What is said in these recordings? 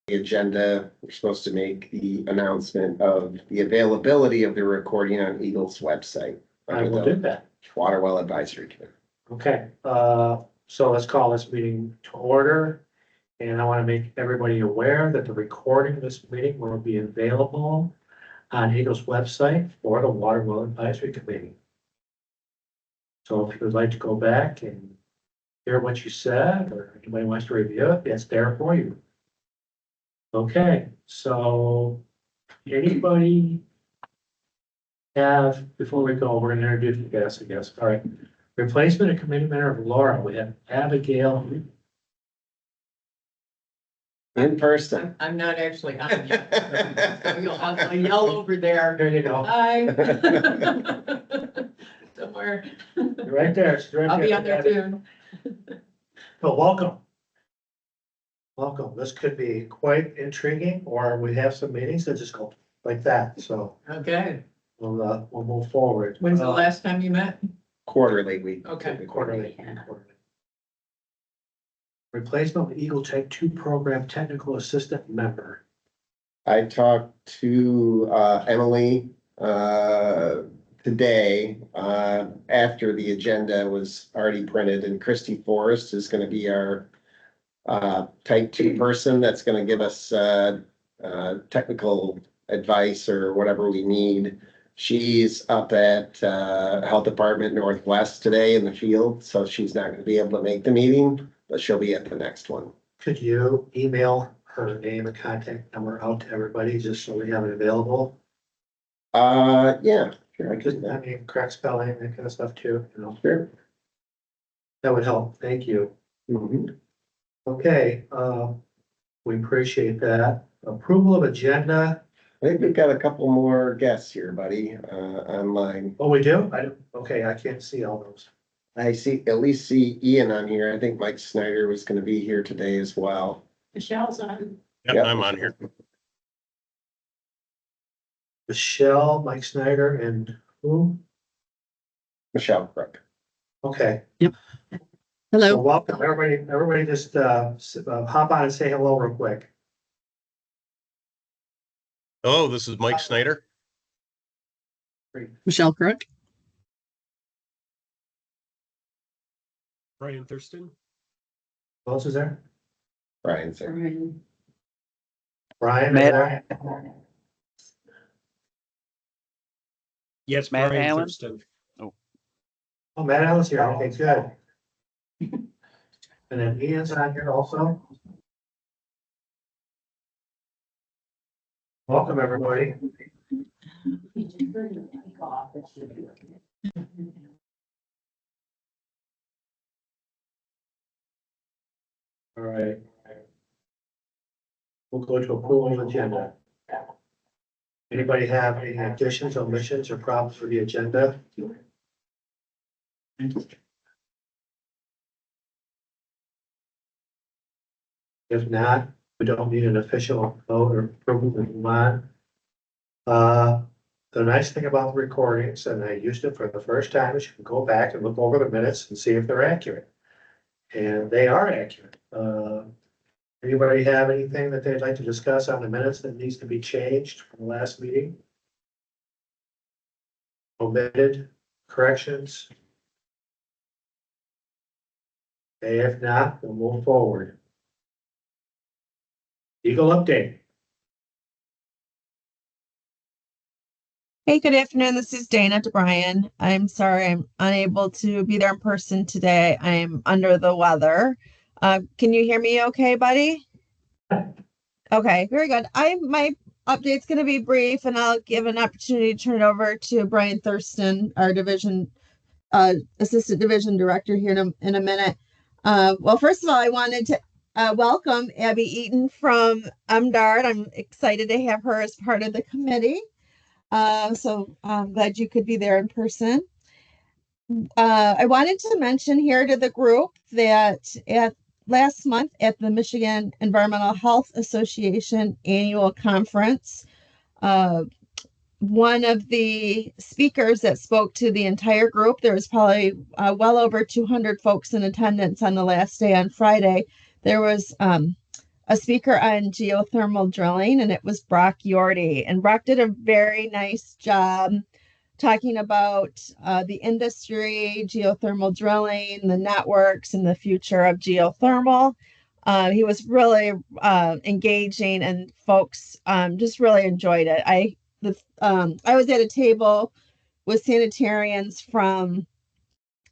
the agenda, we're supposed to make the announcement of the availability of the recording on EGLE's website. I will do that. Water Well Advisory Committee. Okay, so let's call this meeting to order. And I want to make everybody aware that the recording of this meeting will be available on EGLE's website for the Water Well Advisory Committee. So if you would like to go back and hear what you said, or anybody wants to review it, it's there for you. Okay, so anybody have, before we go, we're gonna introduce you guys, I guess. All right. Replacement of committee member of Laura, we have Abigail. In person. I'm not actually on yet. I'll yell over there. There you go. Hi. Somewhere. You're right there. She's right I'll be there. on there soon. Well, welcome. Welcome. This could be quite intriguing, or we have some meetings that just go like that, so Okay. we'll move forward. When's the last time you met? Quarterly, we. Okay. Quarterly. Replacement of Eagle Type 2 Program Technical Assistant Member. I talked to Emily today after the agenda was already printed, and Christy Forrest is going to be our type 2 person that's going to give us technical advice or whatever we need. She's up at Health Department Northwest today in the field, so she's not going to be able to make the meeting, but she'll be at the next one. Could you email her name and contact number out to everybody, just so we have it available? Yeah, sure, I Just, could. I mean, correct spelling, that kind of stuff too, you know, Sure. that would help. Thank you. Mhm. Okay, we appreciate that. Approval of agenda. I think we've got a couple more guests here, buddy, online. Oh, we do? Okay, I can't see all those. I at least see Ian on here. I think Mike Snyder was gonna be here today as well. Michelle's on. Yep. I'm on here. Michelle, Mike Snyder, and who? Michelle Crook. Okay. Hello. So welcome, everybody just, hop on and say hello real quick. Hello, this is Mike Snyder. Michelle Crook. Brian Thurston. Who else is there? Brian's there. Brian? Matt. There? Yes, Matt Brian Allen? Thurston. Oh, Matt Allen's here. Okay, good. And then Ian's on here also. Welcome, everybody. All right. We'll go to approval of agenda. Anybody have any additions, omissions, or problems with the agenda? If not, we don't need an official vote or approval to move on. The nice thing about the recordings, and I used it for the first time, is you can go back and look over the minutes and see if they're accurate. And they are accurate. Anybody have anything that they'd like to discuss on the minutes that needs to be changed from the last meeting? Omitted, corrections? Okay, if not, we'll move forward. Eagle update. Hey, good afternoon. This is Dana DeBryan. I'm sorry I'm unable to be there in person today. I'm under the weather. Can you hear me okay, buddy? Okay, very good. My update's going to be brief, and I'll give an opportunity to turn it over to Brian Thurston, our division assistant division director here in a minute. Well, first of all, I wanted to welcome Abby Eaton from MDARD. I'm excited to have her as part of the committee. So I'm glad you could be there in person. I wanted to mention here to the group that last month at the Michigan Environmental Health Association annual conference, one of the speakers that spoke to the entire group, there was probably well over 200 folks in attendance on the last day on Friday. There was a speaker on geothermal drilling, and it was Brock Yordy. And Brock did a very nice job talking about the industry, geothermal drilling, the networks, and the future of geothermal. He was really engaging, and folks just really enjoyed it. I was at a table with sanitarians from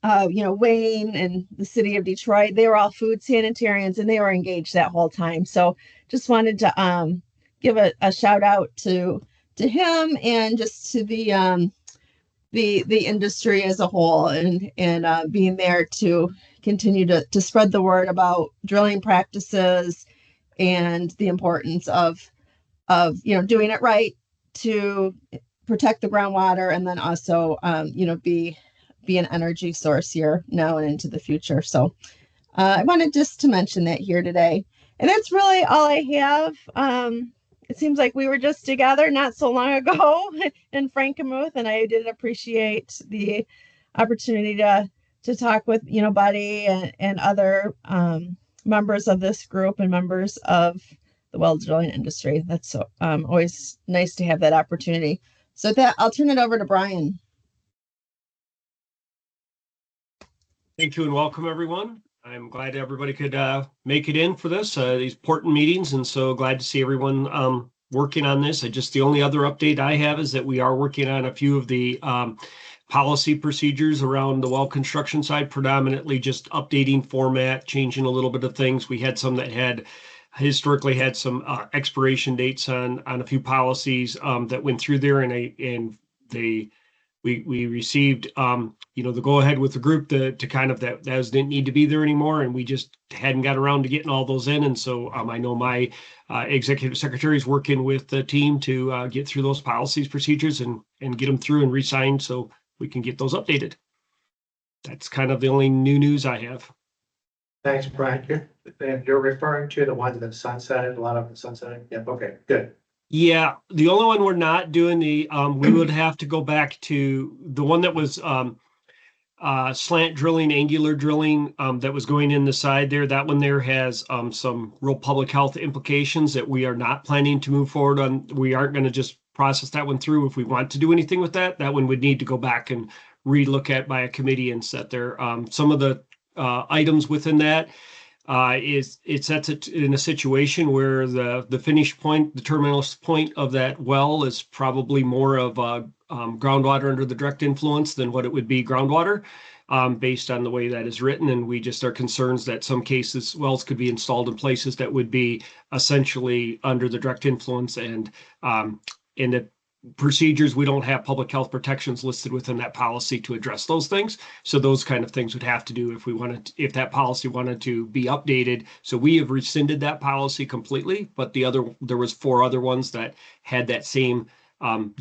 Wayne and the city of Detroit. They were all food sanitarians, and they were engaged that whole time. So just wanted to give a shout out to him, and just to the industry as a whole, and being there to continue to spread the word about drilling practices and the importance of doing it right to protect the groundwater, and then also be an energy source here now and into the future. So I wanted just to mention that here today. And that's really all I have. It seems like we were just together not so long ago in Frankenmuth, and I did appreciate the opportunity to talk with Buddy and other members of this group and members of the well drilling industry. That's always nice to have that opportunity. So with that, I'll turn it over to Brian. Thank you and welcome, everyone. I'm glad everybody could make it in for these important meetings, and so glad to see everyone working on this. The only other update I have is that we are working on a few of the policy procedures around the well construction side, predominantly just updating format, changing a little bit of things. We had some that had historically had some expiration dates on a few policies that went through there, we received the go ahead with the group to kind of that those didn't need to be there anymore, and we just hadn't got around to getting all those in. And so I know my executive secretary is working with the team to get through those policies, procedures, and get them through and re-signed so we can get those updated. That's kind of the only new news I have. Thanks, Brian. You're referring to the ones that sunsetted, a lot of them sunsetting? Yep, okay, good. Yeah, the only one we're not doing we would have to go back to the one that was slant drilling, angular drilling that was going in the side there. That one there has some real public health implications that we are not planning to move forward on. We aren't going to just process that one through. If we want to do anything with that one would need to go back and relook at by a committee and set there. Some of the items within that it sets it in a situation where the finish point, the terminus point of that well is probably more of groundwater under the direct influence than what it would be groundwater, based on the way that is written. And we just are concerned that some cases wells could be installed in places that would be essentially under the direct influence, and in the procedures, we don't have public health protections listed within that policy to address those things. So those kind of things would have to do if that policy wanted to be updated. So we have rescinded that policy completely, but there was 4 other ones that had that same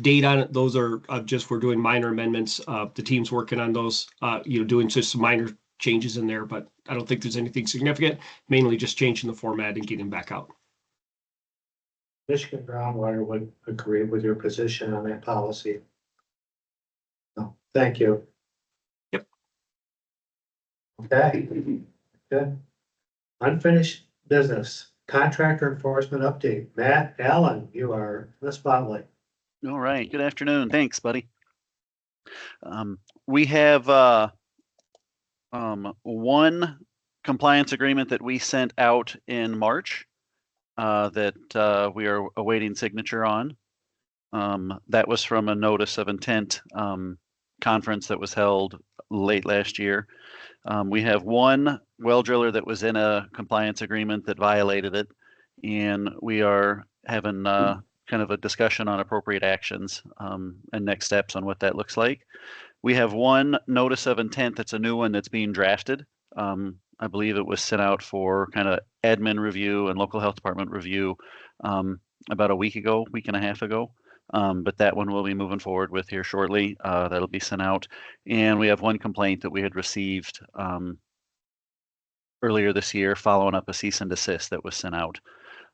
date on it. Those are we're doing minor amendments. The team's working on those, doing just some minor changes in there, but I don't think there's anything significant, mainly just changing the format and getting back out. Michigan Groundwater would agree with your position on that policy. No, thank you. Yep. Okay, good. Unfinished business, contractor enforcement update. Matt Allen, you are in the spotlight. All right, good afternoon. Thanks, buddy. We have one compliance agreement that we sent out in March that we are awaiting signature on. That was from a notice of intent conference that was held late last year. We have one well driller that was in a compliance agreement that violated it, and we are having kind of a discussion on appropriate actions and next steps on what that looks like. We have one notice of intent that's a new one that's being drafted. I believe it was sent out for kind of admin review and local health department review about a week and a half ago. But that one we'll be moving forward with here shortly. That'll be sent out. And we have one complaint that we had received earlier this year following up a cease and desist that was sent out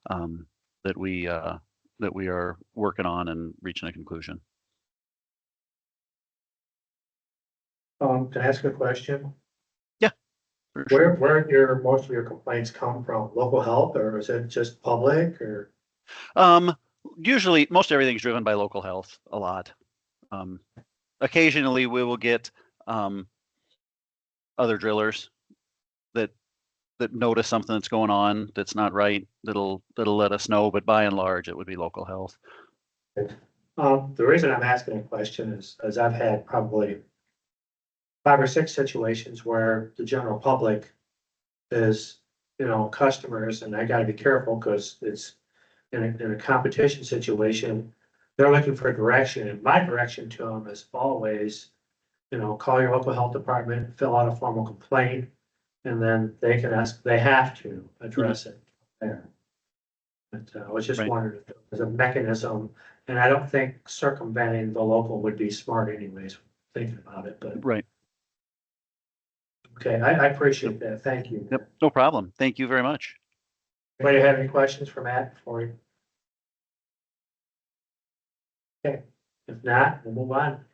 that we are working on and reaching a conclusion. Can I ask a question? for sure. Where most of your complaints come from? Local health, or is it just public, or? Usually, most everything's driven by local health a lot. Occasionally, we will get other drillers that notice something that's going on that's not right. That'll let us know. But by and large, it would be local health. The reason I'm asking a question is, I've had probably 5 or 6 situations where the general public is, customers, and I gotta be careful because it's in a competition situation. They're looking for direction, and my direction to them is always, call your local health department, fill out a formal complaint, and then they have to address it there. But I was just Right. wondering if there's a mechanism, and I don't think circumventing the local would be smart anyways, thinking about it, but, Right. okay, I appreciate that, thank you. Yep. No problem. Thank you very much. Anybody have any questions for Matt before you? Okay, if not, we'll move on.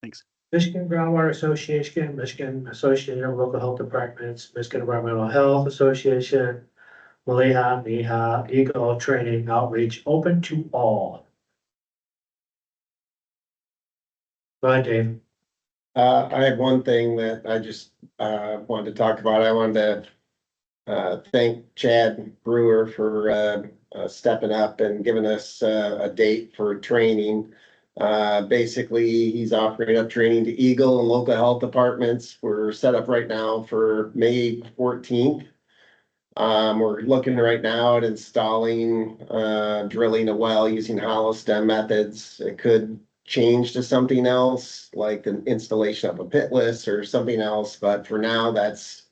Thanks. Michigan Groundwater Association, Michigan Association of Local Health Departments, Michigan Environmental Health Association, MIHA, EGLE Training Outreach, open to all. Go ahead, Dave. I have one thing that I just, wanted to talk about. I wanted to, thank Chad Brewer for, stepping up and giving us, a date for training. Basically, he's offering up training to EGLE and local health departments. We're set up right now for May 14th. We're looking right now at installing, drilling a well using hollow stem methods. It could change to something else, like an installation of a pitless or something else, but for now, that's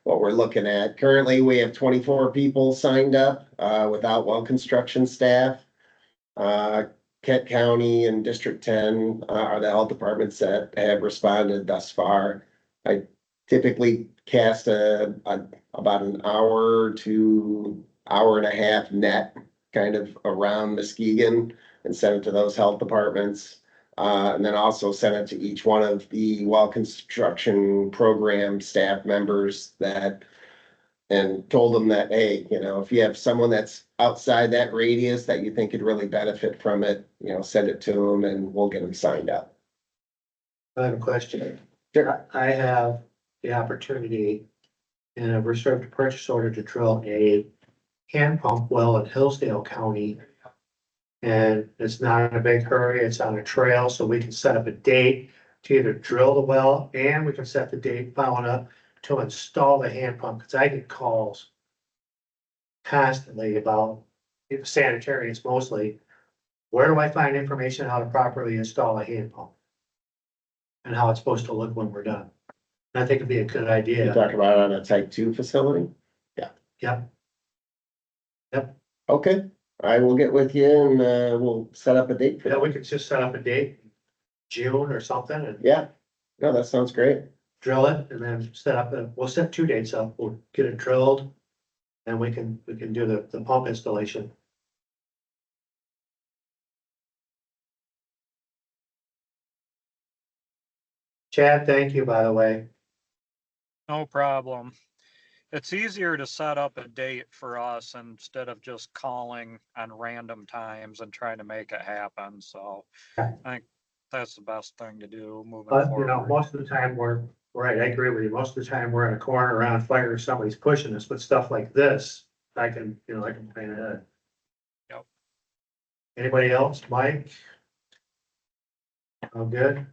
what we're looking at. Currently, we have 24 people signed up, without well construction staff. Kent County and District 10 are the health departments that have responded thus far. I typically cast about an hour to hour and a half net kind of around Muskegon and send it to those health departments. And then also send it to each one of the well construction program staff members and told them that, hey, if you have someone that's outside that radius that you think could really benefit from it, send it to them and we'll get them signed up. I have a question. Sure. I have the opportunity in a reserved purchase order to drill a hand pump well in Hillsdale County. And it's not in a big hurry, it's on a trail, so we can set up a date to either drill the well, and we can set the date following up to install the hand pump, because I get calls constantly about sanitarians mostly. Where do I find information on how to properly install a hand pump? And how it's supposed to look when we're done? And I think it'd be a good You idea. talk about it on a type 2 facility? Yep. Okay, I will get with you and we'll set up a date for Yeah, that. we could just set up a date, June or something, and Yeah, no, that sounds great. drill it, and then we'll set 2 dates up, we'll get it drilled. And we can do the pump installation. Chad, thank you, by the way. No problem. It's easier to set up a date for us instead of just calling on random times and trying to make it happen. So I think that's the best thing to do moving But, forward. most of the time we're, right, I agree with you. Most of the time we're in a corner around fire or somebody's pushing us, but stuff like this, I can plan ahead. Yep. Anybody else? Mike? All good?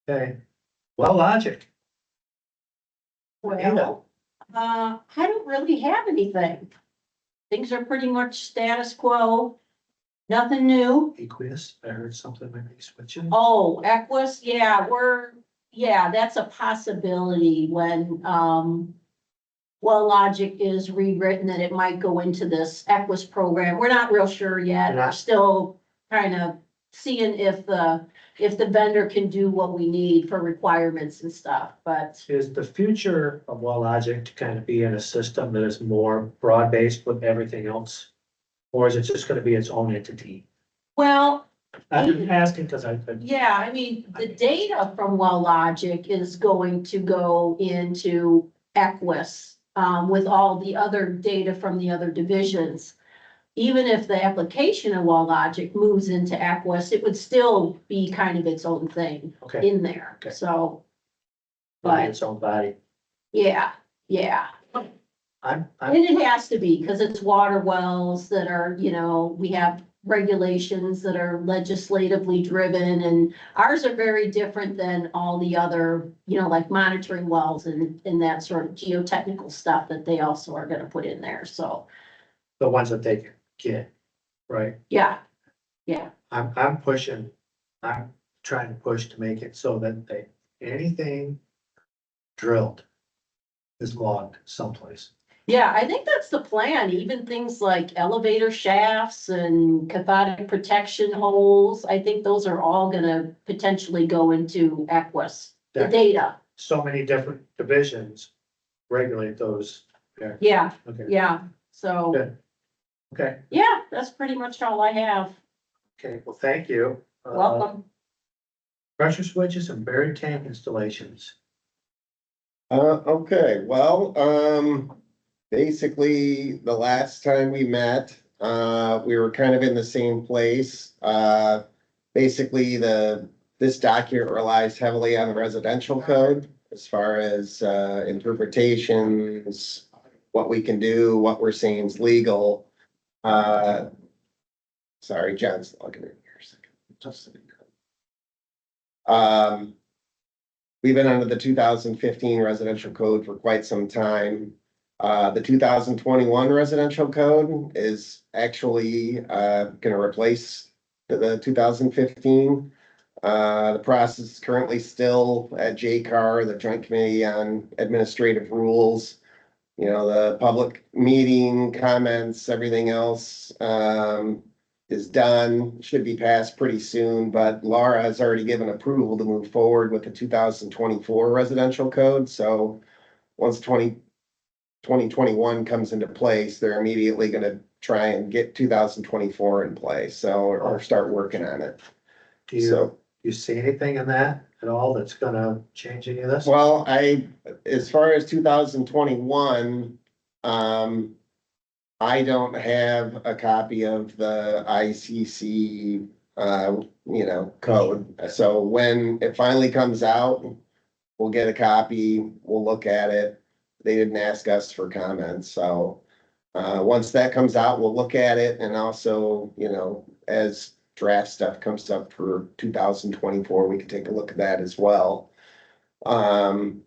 Okay. Well, logic. Well, I don't really have anything. Things are pretty much status quo. Nothing new. Aqueous, I heard something might be switching. Oh, Equus, yeah, that's a possibility when, well, logic is rewritten that it might go into this Equus program. We're not real sure yet. Yeah. We're still kind of seeing if the vendor can do what we need for requirements and stuff, but Is the future of well logic to kind of be in a system that is more broad-based with everything else? Or is it just gonna be its own entity? well, I'm asking because yeah, I mean, the data from well logic is going to go into Equus, with all the other data from the other divisions. Even if the application of WellLogic moves into Equus, it would still be kind of its own thing Okay, in there, Okay. so. maybe But, its own body. yeah, yeah. I'm, And it has to be, because it's water wells that are, you know, we have regulations that are legislatively driven, and ours are very different than all the other, you know, like monitoring wells and that sort of geotechnical stuff that they also are gonna put in there, so, the ones that they can get, right? yeah. Yeah, I'm pushing, I'm trying to push to make it so that anything drilled is logged someplace. yeah, I think that's the plan, even things like elevator shafts and cathodic protection holes, I think those are all gonna potentially go into Equus, the Yeah. data, So many different divisions regulate those. yeah, Okay, yeah, so. Good. okay, Yeah, that's pretty much all I have. okay, well, thank you. Welcome. Pressure switches and buried tank installations. Okay, well, basically, the last time we met, we were kind of in the same place. Basically, this document relies heavily on the residential code as far as, interpretations, what we can do, what we're saying is legal. Sorry, John's logging in here a second. Just a second. We've been under the 2015 residential code for quite some time. The 2021 residential code is actually gonna replace the 2015. The process is currently still at JCAR, the Joint Committee on Administrative Rules. You know, the public meeting comments, everything else is done, should be passed pretty soon, but Laura has already given approval to move forward with the 2024 residential code, so once 2021 comes into place, they're immediately gonna try and get 2024 in place, so, or start working on it. Do So, you see anything in that at all that's gonna change any of this? well, as far as 2021, I don't have a copy of the ICC, you know, code. So when it finally comes out, we'll get a copy, we'll look at it. They didn't ask us for comments, so, once that comes out, we'll look at it and also, you know, as draft stuff comes up for 2024, we can take a look at that as well.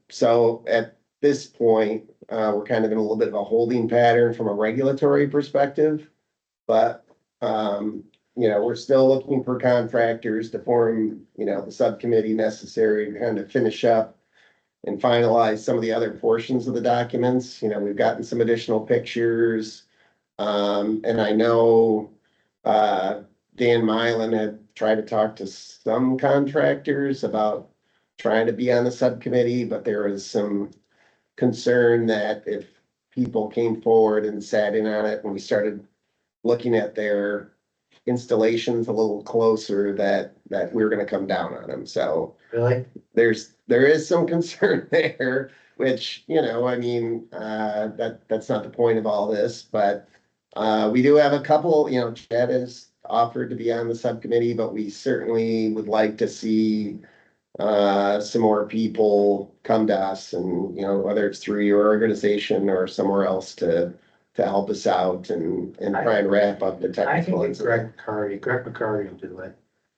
So at this point, we're kind of in a little bit of a holding pattern from a regulatory perspective. But, you know, we're still looking for contractors to form, you know, the subcommittee necessary to kind of finish up and finalize some of the other portions of the documents. You know, we've gotten some additional pictures. And I know, Dan Mylan had tried to talk to some contractors about trying to be on the subcommittee, but there was some concern that if people came forward and sat in on it and we started looking at their installations a little closer, that we were gonna come down on them. So Really? there is some concern there, which, you know, I mean, that's not the point of all this, but we do have a couple, you know, Chad has offered to be on the subcommittee, but we certainly would like to see some more people come to us and, you know, whether it's through your organization or somewhere else to help us out and try and wrap up the I technical. think it's Greg McCarty will do it.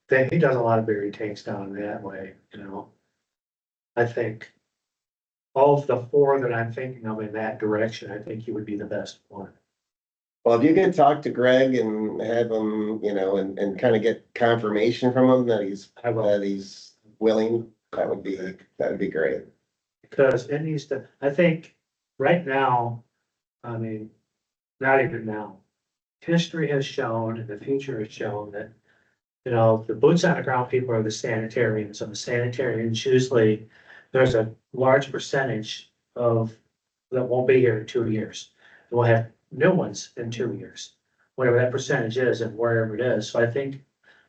Then he does a lot of buried tanks down that way, you know. I think of the four that I'm thinking of in that direction, I think he would be the best one. Well, if you could talk to Greg and have him, you know, and kind of get confirmation from him that I will. he's willing, that would be great. Because it needs to, I think, right now, I mean, not even now. History has shown and the future has shown that, you know, the boots on the ground people are the sanitarians, and the sanitarians usually, there's a large percentage of, that won't be here in 2 years. And we'll have new ones in 2 years, whatever that percentage is and wherever it is. So I think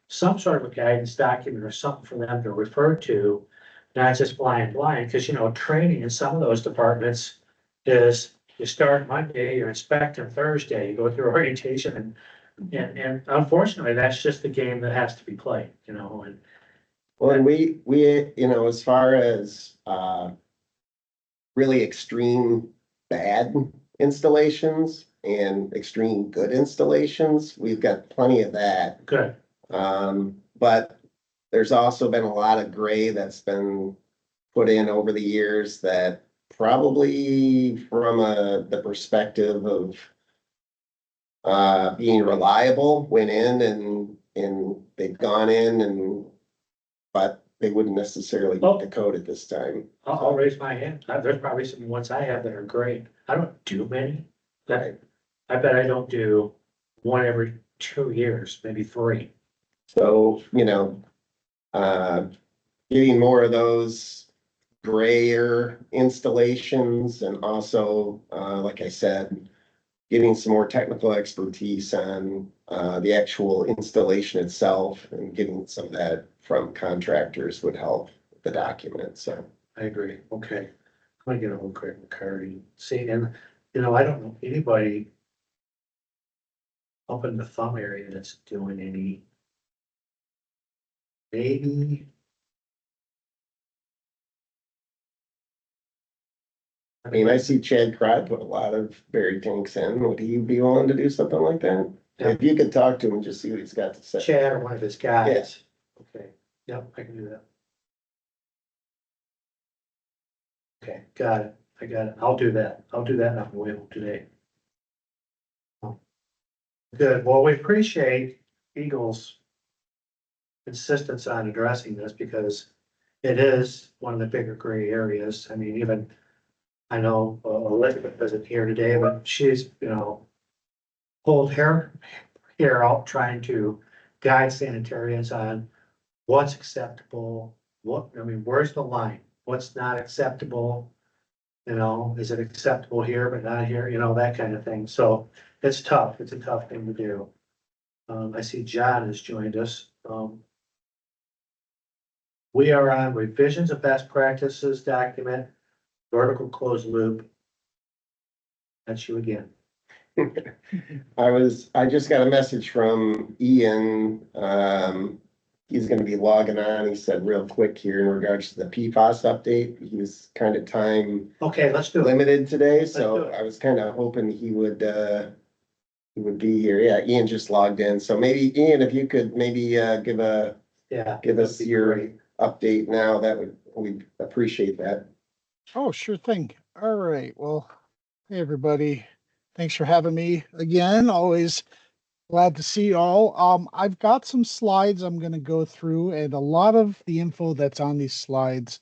some sort of a guidance document or something for them to refer to, not just blind, because, you know, training in some of those departments is you start Monday, you're inspecting Thursday, you go through orientation and unfortunately, that's just the game that has to be played, you know, and Well, and you know, as far as, really extreme bad installations and extreme good installations, we've got plenty of that. good. But there's also been a lot of gray that's been put in over the years that probably from the perspective of being reliable went in and they've gone in but they wouldn't necessarily meet the code at this time. I'll raise my hand. There's probably some ones I have that are great. I don't do many. Right. I bet I don't do one every 2 years, maybe 3. So, you know, getting more of those grayer installations and also, like I said, getting some more technical expertise on the actual installation itself and getting some of that from contractors would help the document, so. I agree. Okay. I'm gonna get a hold of Craig McCarty. See, and, you know, I don't know anybody up in the thumb area that's doing any. Maybe. I mean, I see Chad Crod put a lot of berry tanks in. Would he be willing to do something like that? Yeah. If you could talk to him and just see what he's got to say. Chad or one of his guys. Okay, yep, I can do that. Okay, got it. I got it. I'll do that. I'll do that and I'll go in today. Good. Well, we appreciate EGLE's insistence on addressing this because it is one of the bigger gray areas. I mean, even I know Elizabeth isn't here today, but she's, you know, pulled her hair out trying to guide sanitarians on what's acceptable, where's the line? What's not acceptable? You know, is it acceptable here but not here? You know, that kind of thing. So it's tough. It's a tough thing to do. I see John has joined us. We are on revisions of best practices document, vertical closed loop. That's you again. I just got a message from Ian. He's gonna be logging on. He said real quick here in regards to the PFAS update. He was kind of time Okay, let's do it. limited today, do so it. I was kind of hoping he would be here. Yeah, Ian just logged in. So maybe Ian, if you could maybe give Yeah. us that'd be your great. update now, we'd appreciate that. Oh, sure thing. All right. Well, hey, everybody. Thanks for having me again. Always glad to see you all. I've got some slides I'm going to go through, and a lot of the info that's on these slides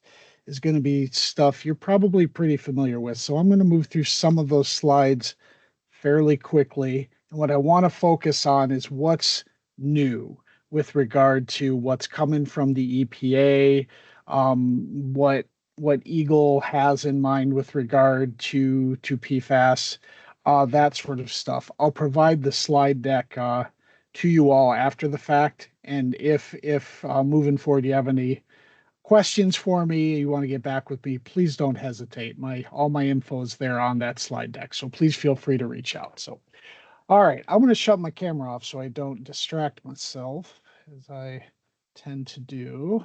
is going to be stuff you're probably pretty familiar with. So I'm going to move through some of those slides fairly quickly. And what I want to focus on is what's new with regard to what's coming from the EPA, what EGLE has in mind with regard to PFAS, that sort of stuff. I'll provide the slide deck to you all after the fact. And if moving forward you have any questions for me, you want to get back with me, please don't hesitate. All my info is there on that slide deck. So please feel free to reach out. So, all right, I'm going to shut my camera off so I don't distract myself as I tend to do.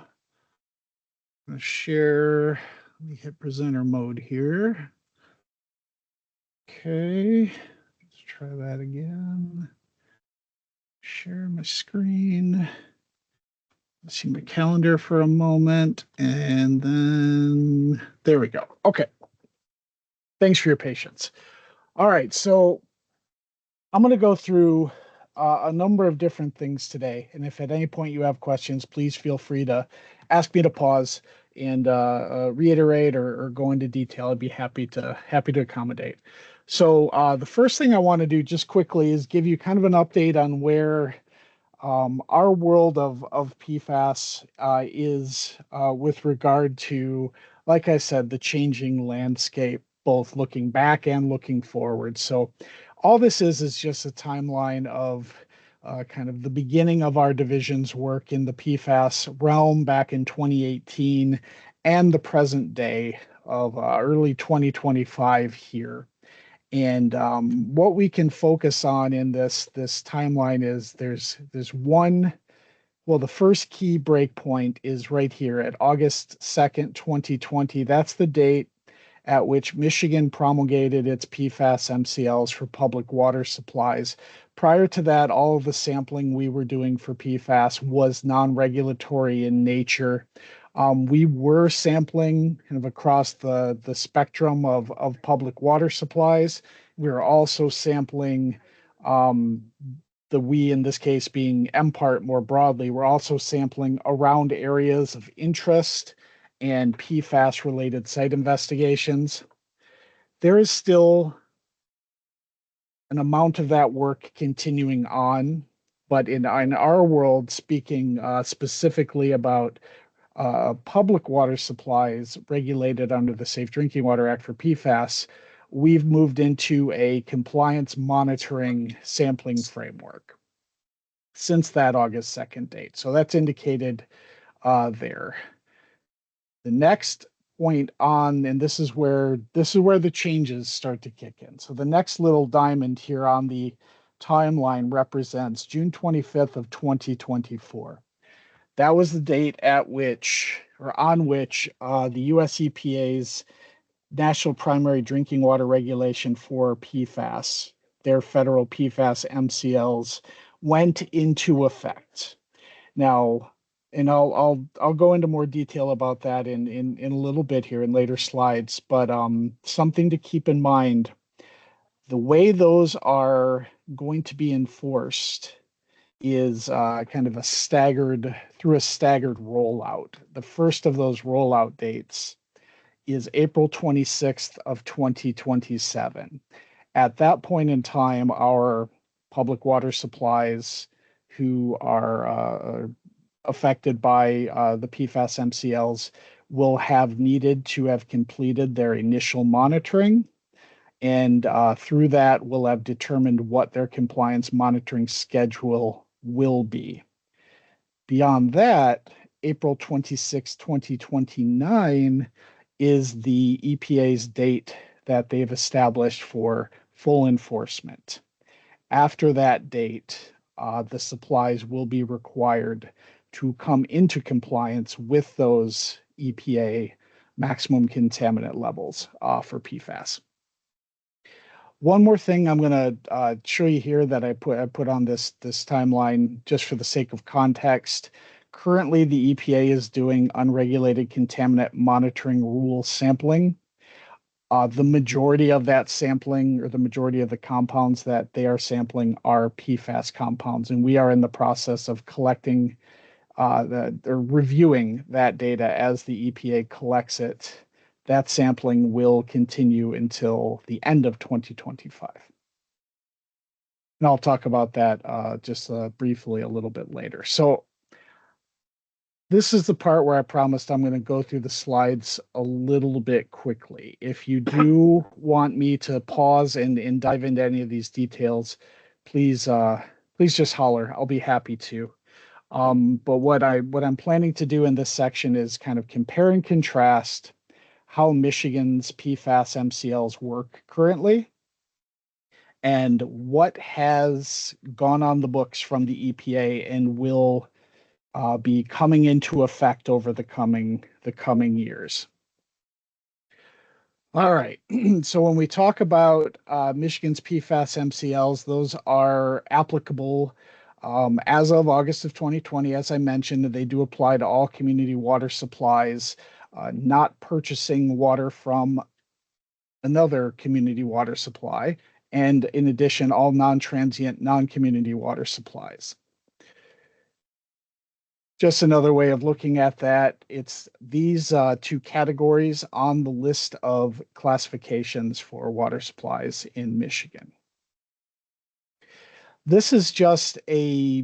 I'm going to share, let me hit presenter mode here. Okay, let's try that again. Share my screen. Let's see my calendar for a moment, and then there we go. Okay. Thanks for your patience. All right, so I'm going to go through a number of different things today, and if at any point you have questions, please feel free to ask me to pause and reiterate or go into detail. I'd be happy to accommodate. So the first thing I want to do just quickly is give you kind of an update on where our world of PFAS is with regard to, like I said, the changing landscape, both looking back and looking forward. So all this is just a timeline of kind of the beginning of our division's work in the PFAS realm back in 2018 and the present day of early 2025 here. And what we can focus on in this timeline is there's one. Well, the first key breakpoint is right here at August 2nd, 2020. That's the date at which Michigan promulgated its PFAS MCLs for public water supplies. Prior to that, all of the sampling we were doing for PFAS was non-regulatory in nature. We were sampling kind of across the spectrum of public water supplies. We were also sampling the we in this case being MPART more broadly. We're also sampling around areas of interest and PFAS related site investigations. There is still an amount of that work continuing on, but in our world, speaking specifically about public water supplies regulated under the Safe Drinking Water Act for PFAS, we've moved into a compliance monitoring sampling framework since that August 2nd date. So that's indicated there. The next point on, and this is where the changes start to kick in. So the next little diamond here on the timeline represents June 25th of 2024. That was the date at which, or on which, the US EPA's National Primary Drinking Water Regulation for PFAS, their federal PFAS MCLs, went into effect. Now, and I'll go into more detail about that in a little bit here in later slides, but something to keep in mind, the way those are going to be enforced is kind of a staggered rollout. The first of those rollout dates is April 26th of 2027. At that point in time, our public water supplies who are affected by the PFAS MCLs will have needed to have completed their initial monitoring. And through that, we'll have determined what their compliance monitoring schedule will be. Beyond that, April 26, 2029 is the EPA's date that they've established for full enforcement. After that date, the supplies will be required to come into compliance with those EPA maximum contaminant levels for PFAS. One more thing I'm going to show you here that I put on this timeline just for the sake of context. Currently, the EPA is doing unregulated contaminant monitoring rule sampling. The majority of that sampling, or the majority of the compounds that they are sampling, are PFAS compounds, and we are in the process of collecting or reviewing that data as the EPA collects it. That sampling will continue until the end of 2025. And I'll talk about that just briefly a little bit later. So this is the part where I promised I'm going to go through the slides a little bit quickly. If you do want me to pause and dive into any of these details, please just holler. I'll be happy to. But what I'm planning to do in this section is kind of compare and contrast how Michigan's PFAS MCLs work currently and what has gone on the books from the EPA and will be coming into effect over the coming years. All right, so when we talk about Michigan's PFAS MCLs, those are applicable as of August of 2020. As I mentioned, they do apply to all community water supplies, not purchasing water from another community water supply, and in addition, all non-transient, non-community water supplies. Just another way of looking at that, it's these two categories on the list of classifications for water supplies in Michigan. This is just a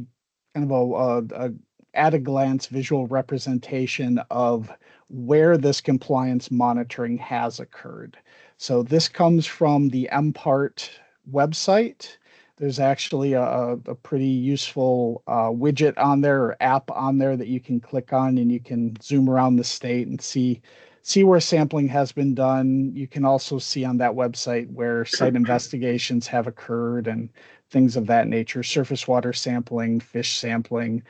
kind of a at a glance visual representation of where this compliance monitoring has occurred. So this comes from the MPART website. There's actually a pretty useful widget on there or app on there that you can click on, and you can zoom around the state and see see where sampling has been done. You can also see on that website where site investigations have occurred and things of that nature, surface water sampling, fish sampling.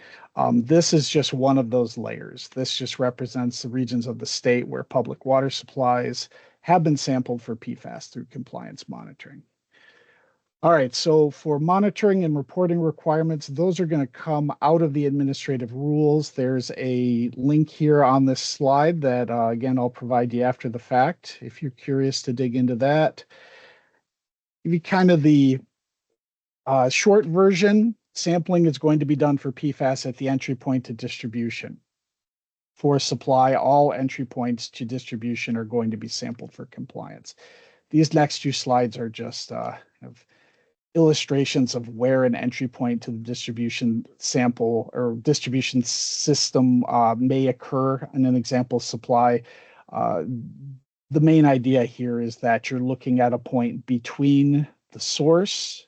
This is just one of those layers. This just represents the regions of the state where public water supplies have been sampled for PFAS through compliance monitoring. All right, so for monitoring and reporting requirements, those are going to come out of the administrative rules. There's a link here on this slide that, again, I'll provide you after the fact if you're curious to dig into that. Give you kind of the short version. Sampling is going to be done for PFAS at the entry point to distribution. For supply, all entry points to distribution are going to be sampled for compliance. These next two slides are just illustrations of where an entry point to the distribution sample or distribution system may occur in an example supply. The main idea here is that you're looking at a point between the source,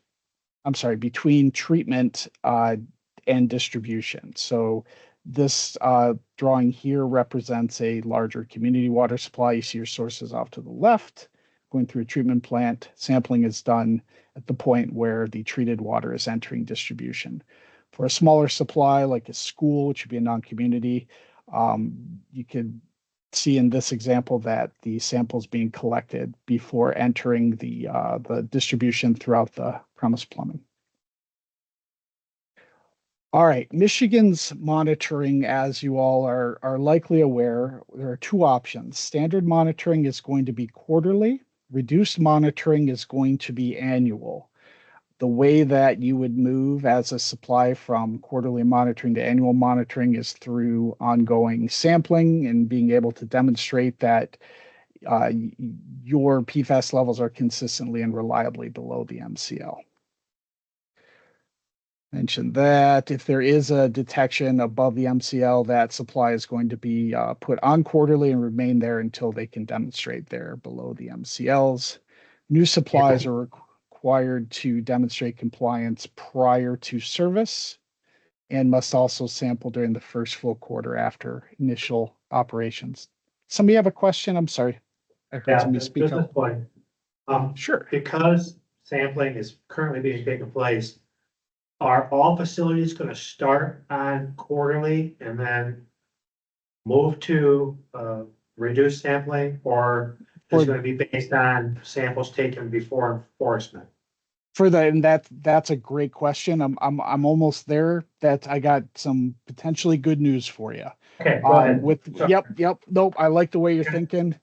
between treatment and distribution. So this drawing here represents a larger community water supply. You see your sources off to the left, going through a treatment plant. Sampling is done at the point where the treated water is entering distribution. For a smaller supply, like a school, which would be a non-community, you could see in this example that the samples being collected before entering the distribution throughout the premise plumbing. All right, Michigan's monitoring, as you all are likely aware, there are two options. Standard monitoring is going to be quarterly. Reduced monitoring is going to be annual. The way that you would move as a supply from quarterly monitoring to annual monitoring is through ongoing sampling and being able to demonstrate that your PFAS levels are consistently and reliably below the MCL. Mentioned that if there is a detection above the MCL, that supply is going to be put on quarterly and remain there until they can demonstrate they're below the MCLs. New supplies are required to demonstrate compliance prior to service and must also sample during the first full quarter after initial operations. Somebody have a question? I'm sorry. I heard somebody speak up. Sure. Because sampling is currently being taken place, are all facilities going to start on quarterly and then move to reduced sampling, or is it going to be based on samples taken before enforcement? And that's a great question. I'm almost there. That I got some potentially good news for you. Okay, go ahead. Yep. Nope. I like the way you're thinking.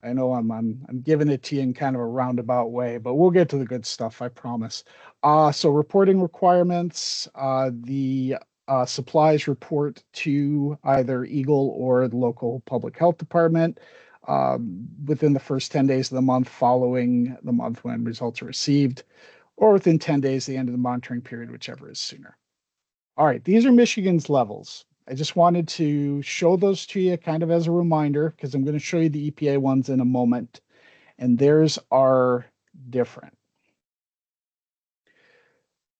I know I'm giving it to you in kind of a roundabout way, but we'll get to the good stuff, I promise. So reporting requirements, the supplies report to either EGLE or the local public health department within the first 10 days of the month following the month when results are received, or within 10 days, the end of the monitoring period, whichever is sooner. All right, these are Michigan's levels. I just wanted to show those to you kind of as a reminder, because I'm going to show you the EPA ones in a moment, and theirs are different.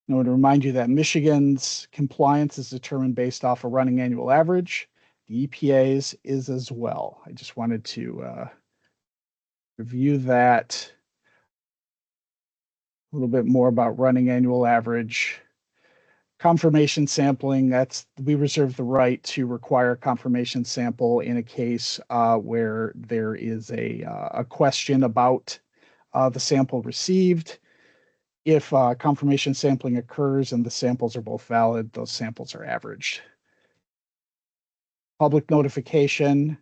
I want to remind you that Michigan's compliance is determined based off a running annual average. The EPA's is as well. I just wanted to review that a little bit more about running annual average. Confirmation sampling, we reserve the right to require a confirmation sample in a case where there is a question about the sample received. If confirmation sampling occurs and the samples are both valid, those samples are averaged. Public notification,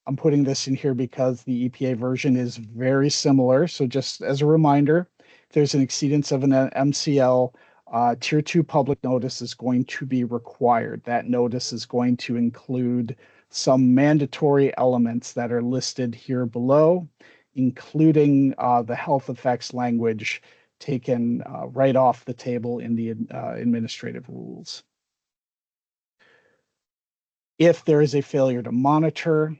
I'm putting this in here because the EPA version is very similar. So just as a reminder, if there's an exceedance of an MCL, Tier 2 public notice is going to be required. That notice is going to include some mandatory elements that are listed here below, including the health effects language taken right off the table in the administrative rules. If there is a failure to monitor,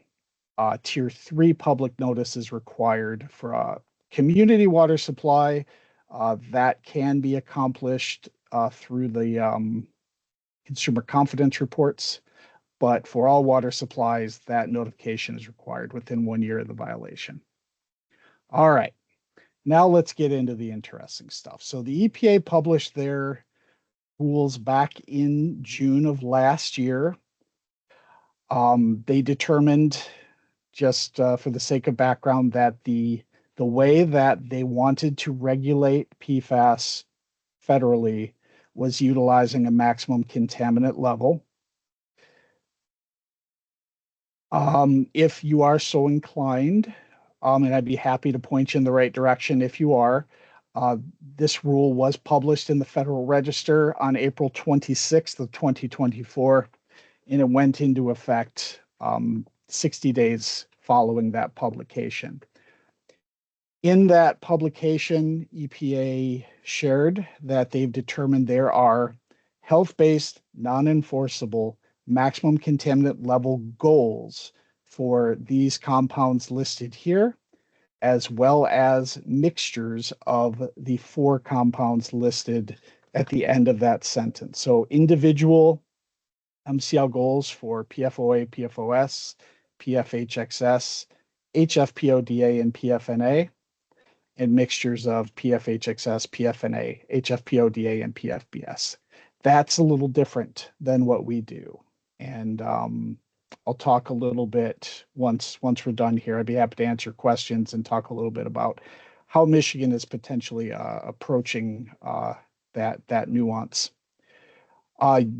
Tier 3 public notice is required for a community water supply. That can be accomplished through the consumer confidence reports. but for all water supplies, that notification is required within 1 year of the violation. All right, now let's get into the interesting stuff. So the EPA published their rules back in June of last year. They determined, just for the sake of background, that the way that they wanted to regulate PFAS federally was utilizing a maximum contaminant level. If you are so inclined, and I'd be happy to point you in the right direction if you are, this rule was published in the Federal Register on April 26th of 2024, and it went into effect 60 days following that publication. In that publication, EPA shared that they've determined there are health-based, non-enforceable maximum contaminant level goals for these compounds listed here, as well as mixtures of the 4 compounds listed at the end of that sentence. So individual MCL goals for PFOA, PFOS, PFHXS, HFPODA, and PFNA, and mixtures of PFHXS, PFNA, HFPODA, and PFBS. That's a little different than what we do. And I'll talk a little bit once we're done here. I'd be happy to answer questions and talk a little bit about how Michigan is potentially approaching that nuance.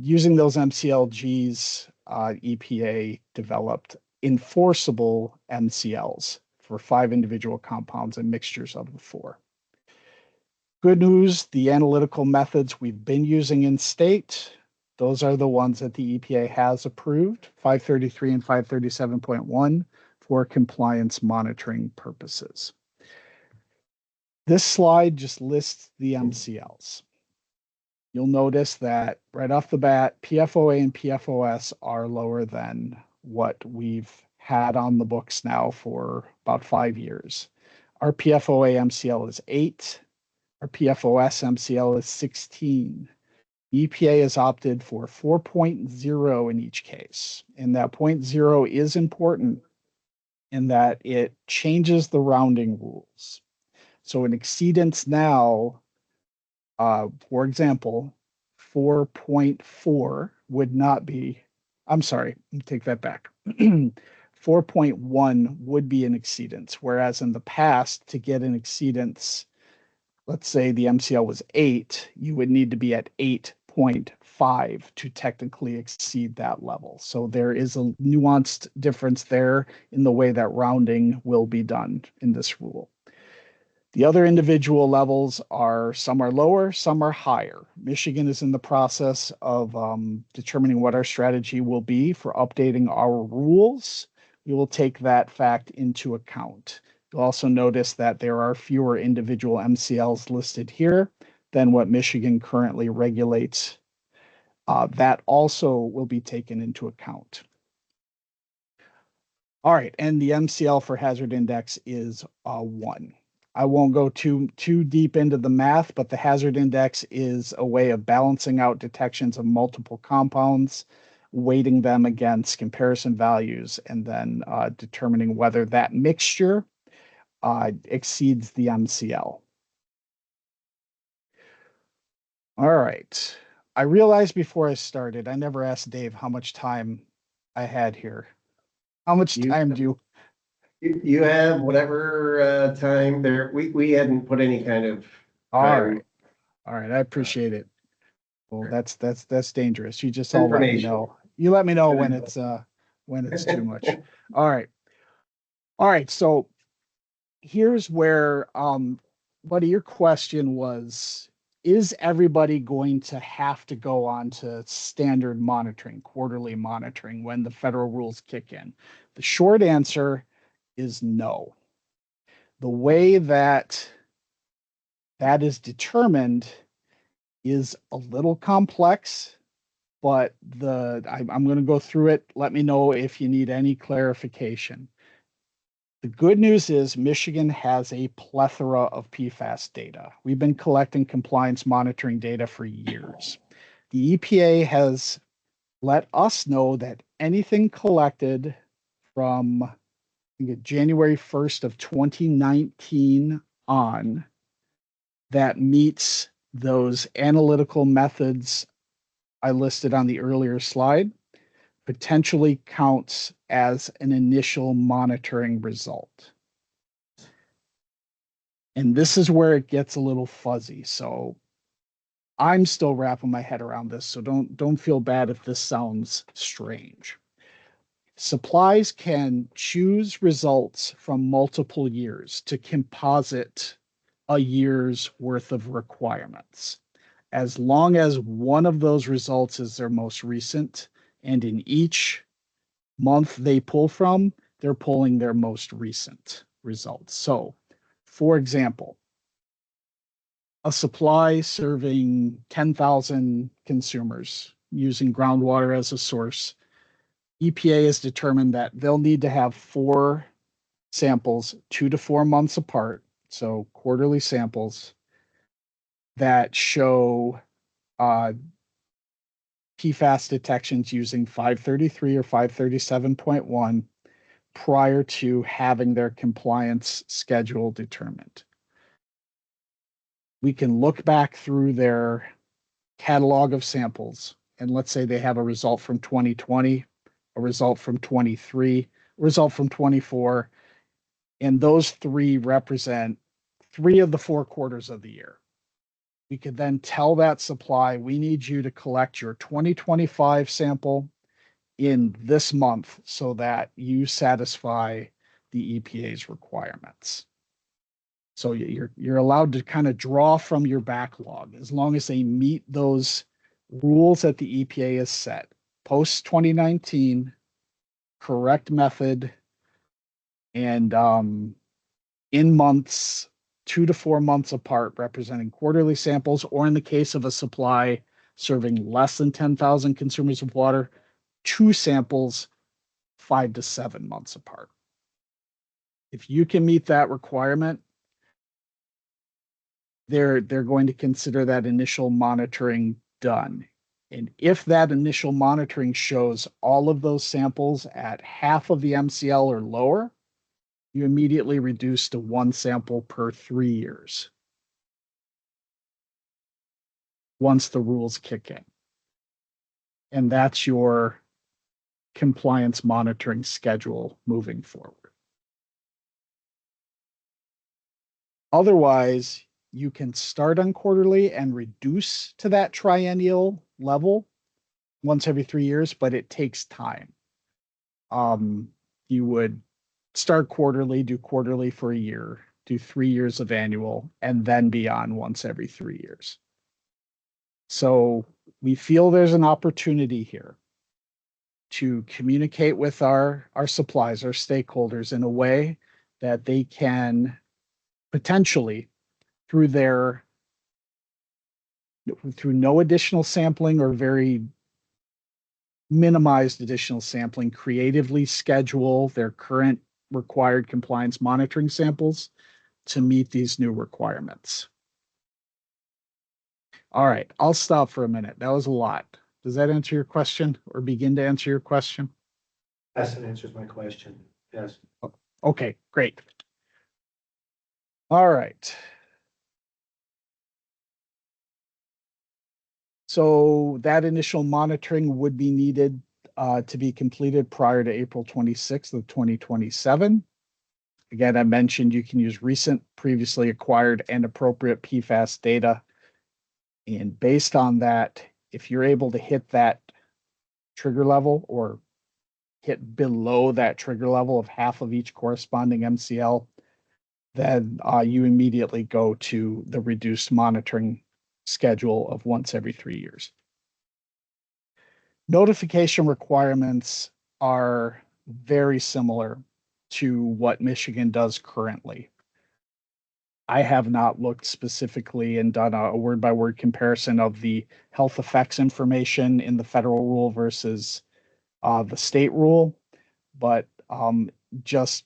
Using those MCLGs, EPA developed enforceable MCLs for 5 individual compounds and mixtures of the 4. Good news, the analytical methods we've been using in state, those are the ones that the EPA has approved, 533 and 537.1, for compliance monitoring purposes. This slide just lists the MCLs. You'll notice that right off the bat, PFOA and PFOS are lower than what we've had on the books now for about 5 years. Our PFOA MCL is 8. Our PFOS MCL is 16. EPA has opted for 4.0 in each case. And that 0.0 is important in that it changes the rounding rules. So an exceedance now, for example, 4.4 would not be, I'm sorry, take that back. 4.1 would be an exceedance, whereas in the past, to get an exceedance, let's say the MCL was 8, you would need to be at 8.5 to technically exceed that level. So there is a nuanced difference there in the way that rounding will be done in this rule. The other individual levels are, some are lower, some are higher. Michigan is in the process of determining what our strategy will be for updating our rules. We will take that fact into account. You'll also notice that there are fewer individual MCLs listed here than what Michigan currently regulates. That also will be taken into account. All right, and the MCL for hazard index is 1. I won't go too deep into the math, but the hazard index is a way of balancing out detections of multiple compounds, weighting them against comparison values, and then determining whether that mixture exceeds the MCL. All right. I realized before I started, I never asked Dave how much time I had here. How much time do you? You have whatever time there. We hadn't put any kind of All time. right. All right. I appreciate it. Well, that's dangerous. You just all let me know. You let me know when it's too much. All right. All right. So here's where, buddy, your question was, is everybody going to have to go on to standard monitoring, quarterly monitoring when the federal rules kick in? The short answer is no. The way that is determined is a little complex, but I'm going to go through it. Let me know if you need any clarification. The good news is Michigan has a plethora of PFAS data. We've been collecting compliance monitoring data for years. The EPA has let us know that anything collected from I think, January 1st of 2019 on that meets those analytical methods I listed on the earlier slide potentially counts as an initial monitoring result. And this is where it gets a little fuzzy. So I'm still wrapping my head around this, so don't feel bad if this sounds strange. Supplies can choose results from multiple years to composite a year's worth of requirements. As long as one of those results is their most recent, and in each month they pull from, they're pulling their most recent results. So, for example, a supply serving 10,000 consumers using groundwater as a source, EPA has determined that they'll need to have 4 samples 2 to 4 months apart, so quarterly samples that show PFAS detections using 533 or 537.1 prior to having their compliance schedule determined. We can look back through their catalog of samples, and let's say they have a result from 2020, a result from 23, a result from 24, and those 3 represent 3 of the 4 quarters of the year. We could then tell that supply, we need you to collect your 2025 sample in this month so that you satisfy the EPA's requirements. So you're allowed to kind of draw from your backlog as long as they meet those rules that the EPA has set. Post 2019, correct method, and in months 2 to 4 months apart, representing quarterly samples, or in the case of a supply serving less than 10,000 consumers of water, 2 samples 5 to 7 months apart. If you can meet that requirement, they're going to consider that initial monitoring done. And if that initial monitoring shows all of those samples at half of the MCL or lower, you immediately reduce to 1 sample per 3 years once the rules kick in. And that's your compliance monitoring schedule moving forward. Otherwise, you can start on quarterly and reduce to that triennial level once every 3 years, but it takes time. You would start quarterly, do quarterly for a year, do 3 years of annual, and then beyond once every 3 years. So we feel there's an opportunity here to communicate with our suppliers, our stakeholders, in a way that they can potentially, through no additional sampling or very minimized additional sampling, creatively schedule their current required compliance monitoring samples to meet these new requirements. All right, I'll stop for a minute. That was a lot. Does that answer your question or begin to answer your question? Yes, that answers my question. Yes. Okay, great. All right. So that initial monitoring would be needed to be completed prior to April 26th of 2027. Again, I mentioned you can use recent, previously acquired, and appropriate PFAS data. And based on that, if you're able to hit that trigger level or hit below that trigger level of half of each corresponding MCL, then you immediately go to the reduced monitoring schedule of once every 3 years. Notification requirements are very similar to what Michigan does currently. I have not looked specifically and done a word-by-word comparison of the health effects information in the federal rule versus the state rule, but just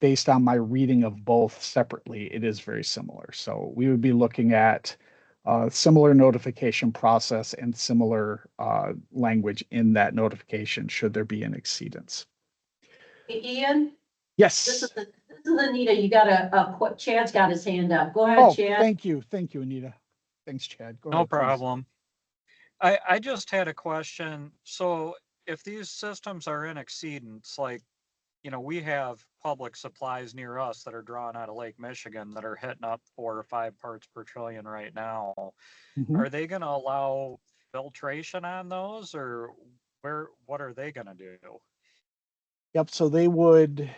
based on my reading of both separately, it is very similar. So we would be looking at similar notification process and similar language in that notification should there be an exceedance. Hey, Ian, Yes. this is Anita. You got Chad's got his hand up. Go Oh, ahead, Chad. thank you, Anita. Thanks, Chad. Go No ahead, please. problem. I just had a question. So if these systems are in exceedance, like, we have public supplies near us that are drawn out of Lake Michigan that are hitting up 4 or 5 parts per trillion right now. Mhm. Are they going to allow filtration on those, or what are they going to do? Yep. So they would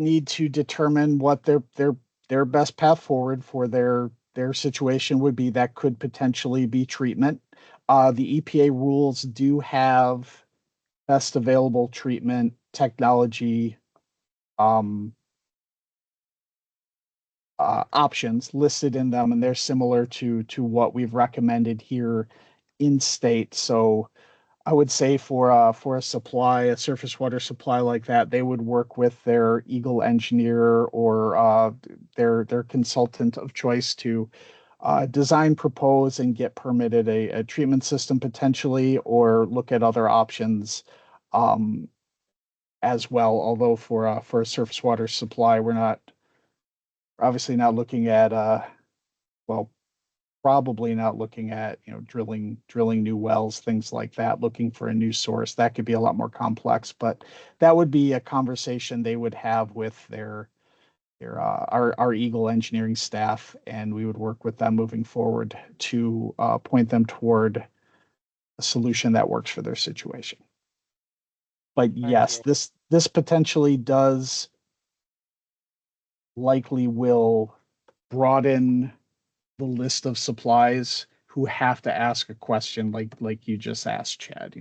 need to determine what their best path forward for their situation would be. That could potentially be treatment. The EPA rules do have best available treatment technology options listed in them, and they're similar to what we've recommended here in state. So I would say for a supply, a surface water supply like that, they would work with their EGLE engineer or their consultant of choice to design, propose, and get permitted a treatment system potentially, or look at other options as well. Although for a surface water supply, we're obviously not looking at well, probably not looking at drilling new wells, things like that, looking for a new source. That could be a lot more complex, but that would be a conversation they would have with our EGLE engineering staff, and we would work with them moving forward to point them toward a solution that works for their situation. But yes, you. this potentially likely will broaden the list of supplies who have to ask a question like you just asked, Chad.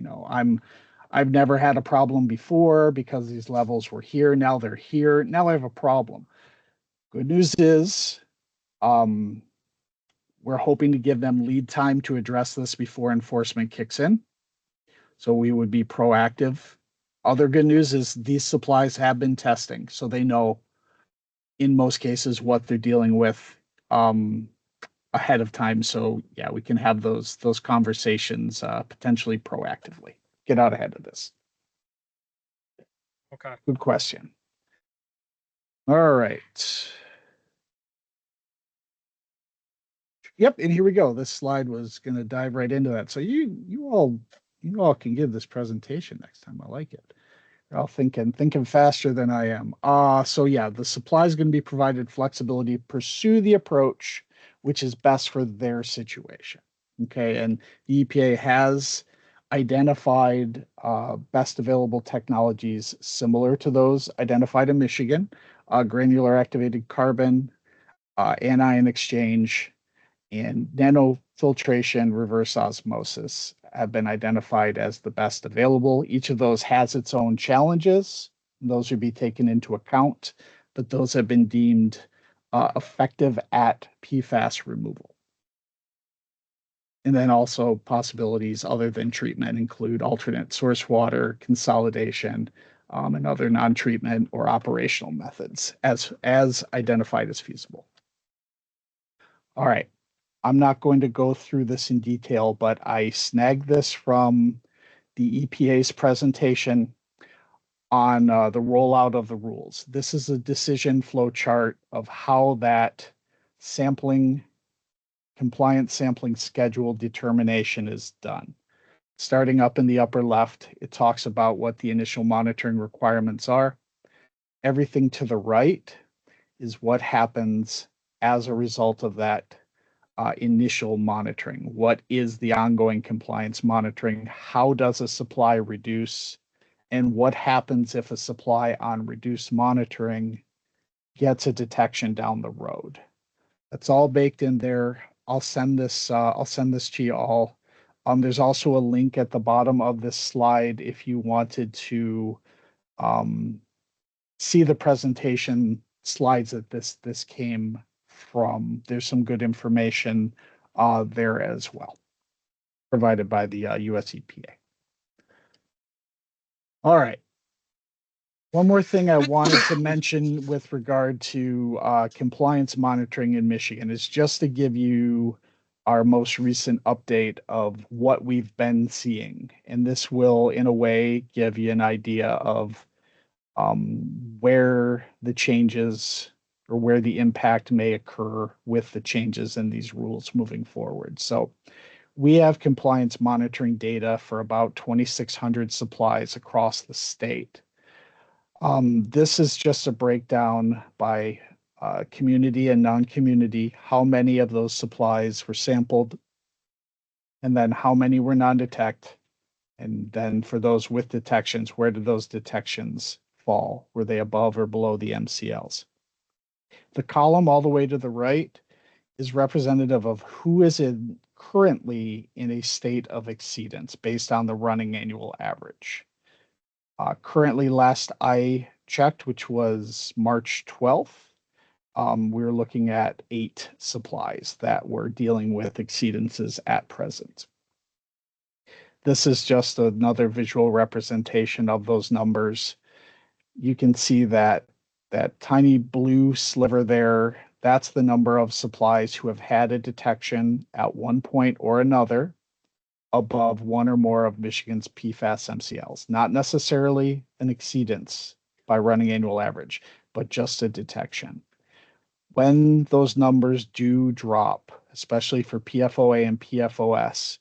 I've never had a problem before because these levels were here. Now they're here. Now I have a problem. Good news is, we're hoping to give them lead time to address this before enforcement kicks in. So we would be proactive. Other good news is these supplies have been testing, so they know in most cases what they're dealing with ahead of time. So yeah, we can have those conversations potentially proactively. Get out ahead of this. Okay. Good question. All right. Yep, and here we go. This slide was going to dive right into that. So you all can give this presentation next time. I like it. You're all thinking faster than I am. So yeah, the supply is going to be provided flexibility to pursue the approach which is best for their situation. Okay, and the EPA has identified best available technologies similar to those identified in Michigan: granular activated carbon, anion exchange, and nanofiltration reverse osmosis have been identified as the best available. Each of those has its own challenges. Those would be taken into account, but those have been deemed effective at PFAS removal. And then also possibilities other than treatment include alternate source water, consolidation, and other non-treatment or operational methods as identified as feasible. All right. I'm not going to go through this in detail, but I snagged this from the EPA's presentation on the rollout of the rules. This is a decision flow chart of how that compliance sampling schedule determination is done. Starting up in the upper left, it talks about what the initial monitoring requirements are. Everything to the right is what happens as a result of that initial monitoring. What is the ongoing compliance monitoring? How does a supply reduce? And what happens if a supply on reduced monitoring gets a detection down the road? That's all baked in there. I'll send this to you all. There's also a link at the bottom of this slide if you wanted to see the presentation slides that this came from. There's some good information there as well, provided by the US EPA. All right. One more thing I wanted to mention with regard to compliance monitoring in Michigan is just to give you our most recent update of what we've been seeing. And this will, in a way, give you an idea of where the changes or where the impact may occur with the changes in these rules moving forward. So we have compliance monitoring data for about 2,600 supplies across the state. This is just a breakdown by community and non-community, how many of those supplies were sampled, and then how many were non-detect. And then for those with detections, where did those detections fall? Were they above or below the MCLs? The column all the way to the right is representative of who is currently in a state of exceedance based on the running annual average. Currently, last I checked, which was March 12th, we were looking at 8 supplies that were dealing with exceedances at present. This is just another visual representation of those numbers. You can see that tiny blue sliver there, that's the number of supplies who have had a detection at one point or another above one or more of Michigan's PFAS MCLs, not necessarily an exceedance by running annual average, but just a detection. When those numbers do drop, especially for PFOA and PFOS,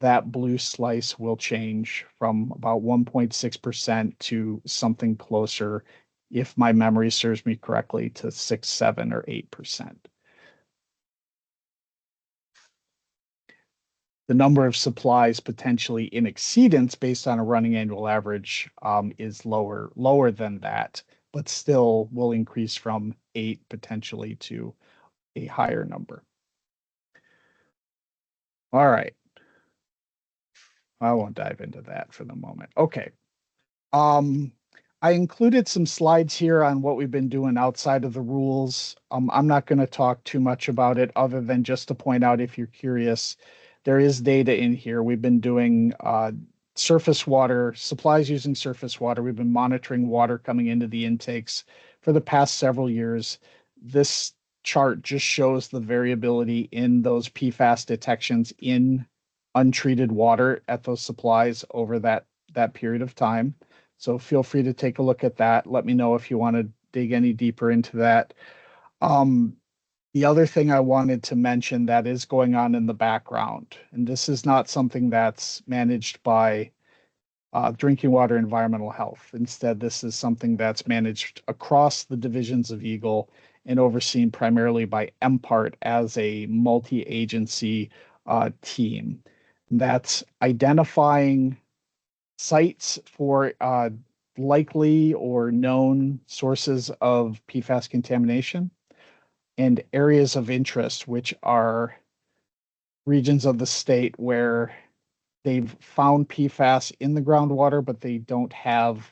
that blue slice will change from about 1.6% to something closer, if my memory serves me correctly, to 6, 7, or 8%. The number of supplies potentially in exceedance based on a running annual average is lower than that, but still will increase from 8 potentially to a higher number. All right. I won't dive into that for the moment. Okay. I included some slides here on what we've been doing outside of the rules. I'm not going to talk too much about it other than just to point out, if you're curious, there is data in here. We've been doing surface water, supplies using surface water. We've been monitoring water coming into the intakes for the past several years. This chart just shows the variability in those PFAS detections in untreated water at those supplies over that period of time. So feel free to take a look at that. Let me know if you want to dig any deeper into that. The other thing I wanted to mention that is going on in the background, and this is not something that's managed by Drinking Water Environmental Health. Instead, this is something that's managed across the divisions of EGLE and overseen primarily by MPART as a multi-agency team. That's identifying sites for likely or known sources of PFAS contamination and areas of interest, which are regions of the state where they've found PFAS in the groundwater, but they don't have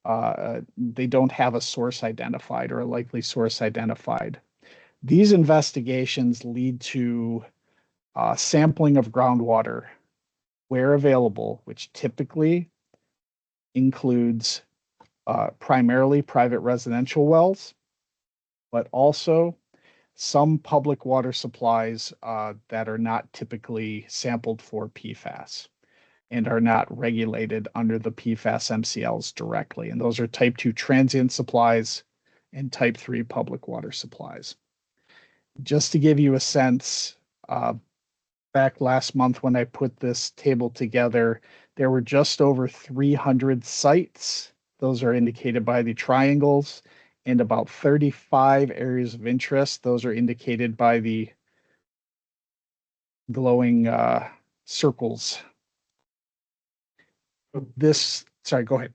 a source identified or a likely source identified. These investigations lead to sampling of groundwater where available, which typically includes primarily private residential wells, but also some public water supplies that are not typically sampled for PFAS and are not regulated under the PFAS MCLs directly. And those are type 2 transient supplies and type 3 public water supplies. Just to give you a sense, back last month when I put this table together, there were just over 300 sites. Those are indicated by the triangles, and about 35 areas of interest. Those are indicated by the glowing circles. Sorry, go ahead.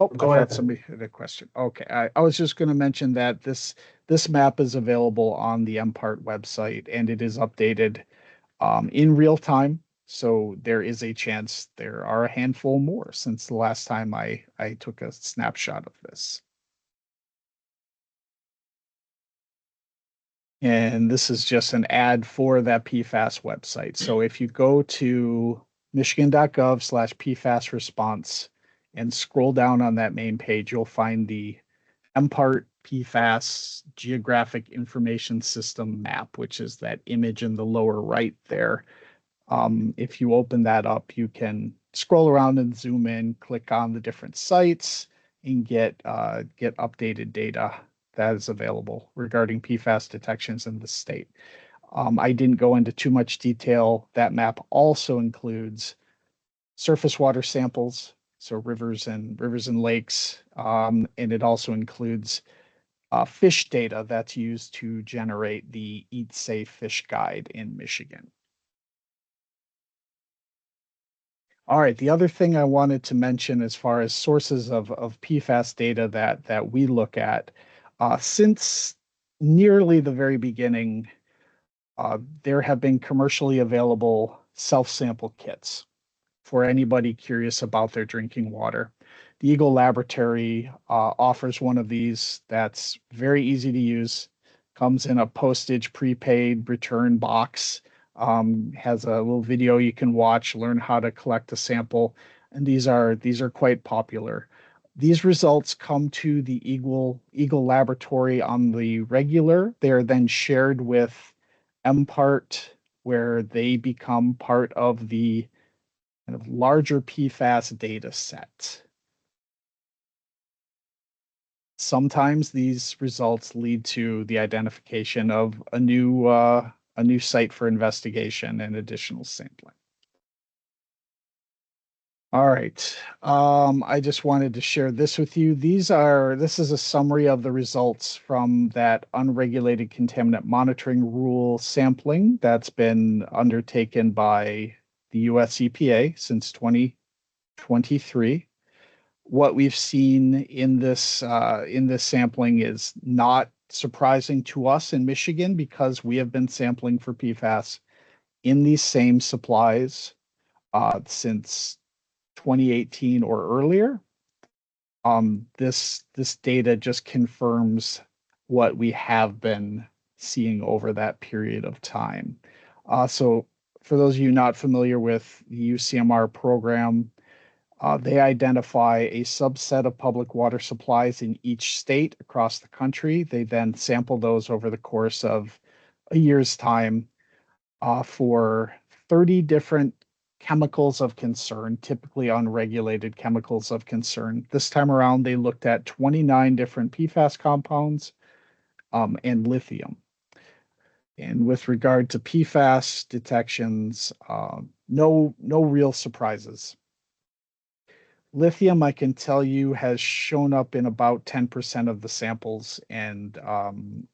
Oh, Go I ahead. thought somebody had a question. Okay, I was just going to mention that this map is available on the MPART website, and it is updated in real time. So there is a chance there are a handful more since the last time I took a snapshot of this. And this is just an ad for that PFAS website. So if you go to michigan.gov/PFAS response, and scroll down on that main page, you'll find the MPART PFAS Geographic Information System map, which is that image in the lower right there. If you open that up, you can scroll around and zoom in, click on the different sites, and get updated data that is available regarding PFAS detections in the state. I didn't go into too much detail. That map also includes surface water samples, so rivers and lakes, and it also includes fish data that's used to generate the Eat Safe Fish Guide in Michigan. All right, the other thing I wanted to mention as far as sources of PFAS data that we look at, since nearly the very beginning, there have been commercially available self-sample kits for anybody curious about their drinking water. The EGLE laboratory offers one of these that's very easy to use, comes in a postage prepaid return box, has a little video you can watch, learn how to collect a sample, and these are quite popular. These results come to the EGLE laboratory on the regular. They are then shared with MPART, where they become part of the kind of larger PFAS data set. Sometimes these results lead to the identification of a new site for investigation and additional sampling. All right, I just wanted to share this with you. This is a summary of the results from that unregulated contaminant monitoring rule sampling that's been undertaken by the US EPA since 2023. What we've seen in this sampling is not surprising to us in Michigan because we have been sampling for PFAS in these same supplies since 2018 or earlier. This data just confirms what we have been seeing over that period of time. So for those of you not familiar with the UCMR program, they identify a subset of public water supplies in each state across the country. They then sample those over the course of a year's time for 30 different chemicals of concern, typically unregulated chemicals of concern. This time around, they looked at 29 different PFAS compounds and lithium. And with regard to PFAS detections, no real surprises. Lithium, I can tell you, has shown up in about 10% of the samples, and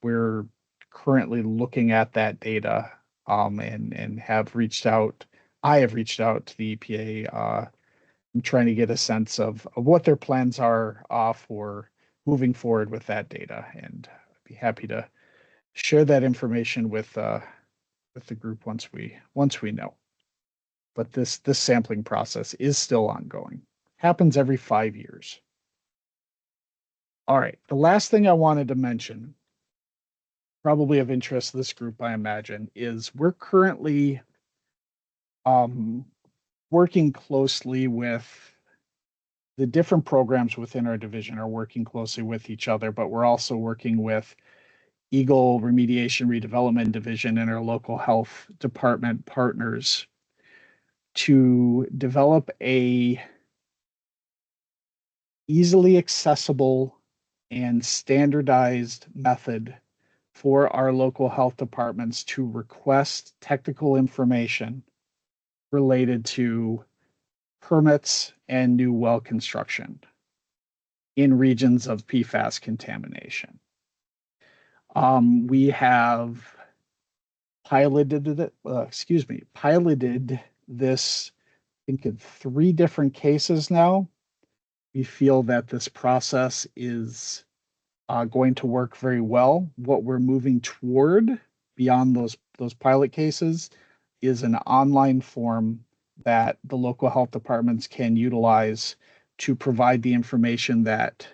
we're currently looking at that data and have reached out. I have reached out to the EPA. I'm trying to get a sense of what their plans are for moving forward with that data, and I'd be happy to share that information with the group once we know. But this sampling process is still ongoing. Happens every 5 years. All right, the last thing I wanted to mention, probably of interest to this group, I imagine, is we're currently working closely with the different programs within our division are working closely with each other, but we're also working with EGLE Remediation Redevelopment Division and our local health department partners to develop a easily accessible and standardized method for our local health departments to request technical information related to permits and new well construction in regions of PFAS contamination. We have piloted this, I think, in 3 different cases now. We feel that this process is going to work very well. What we're moving toward beyond those pilot cases is an online form that the local health departments can utilize to provide the information that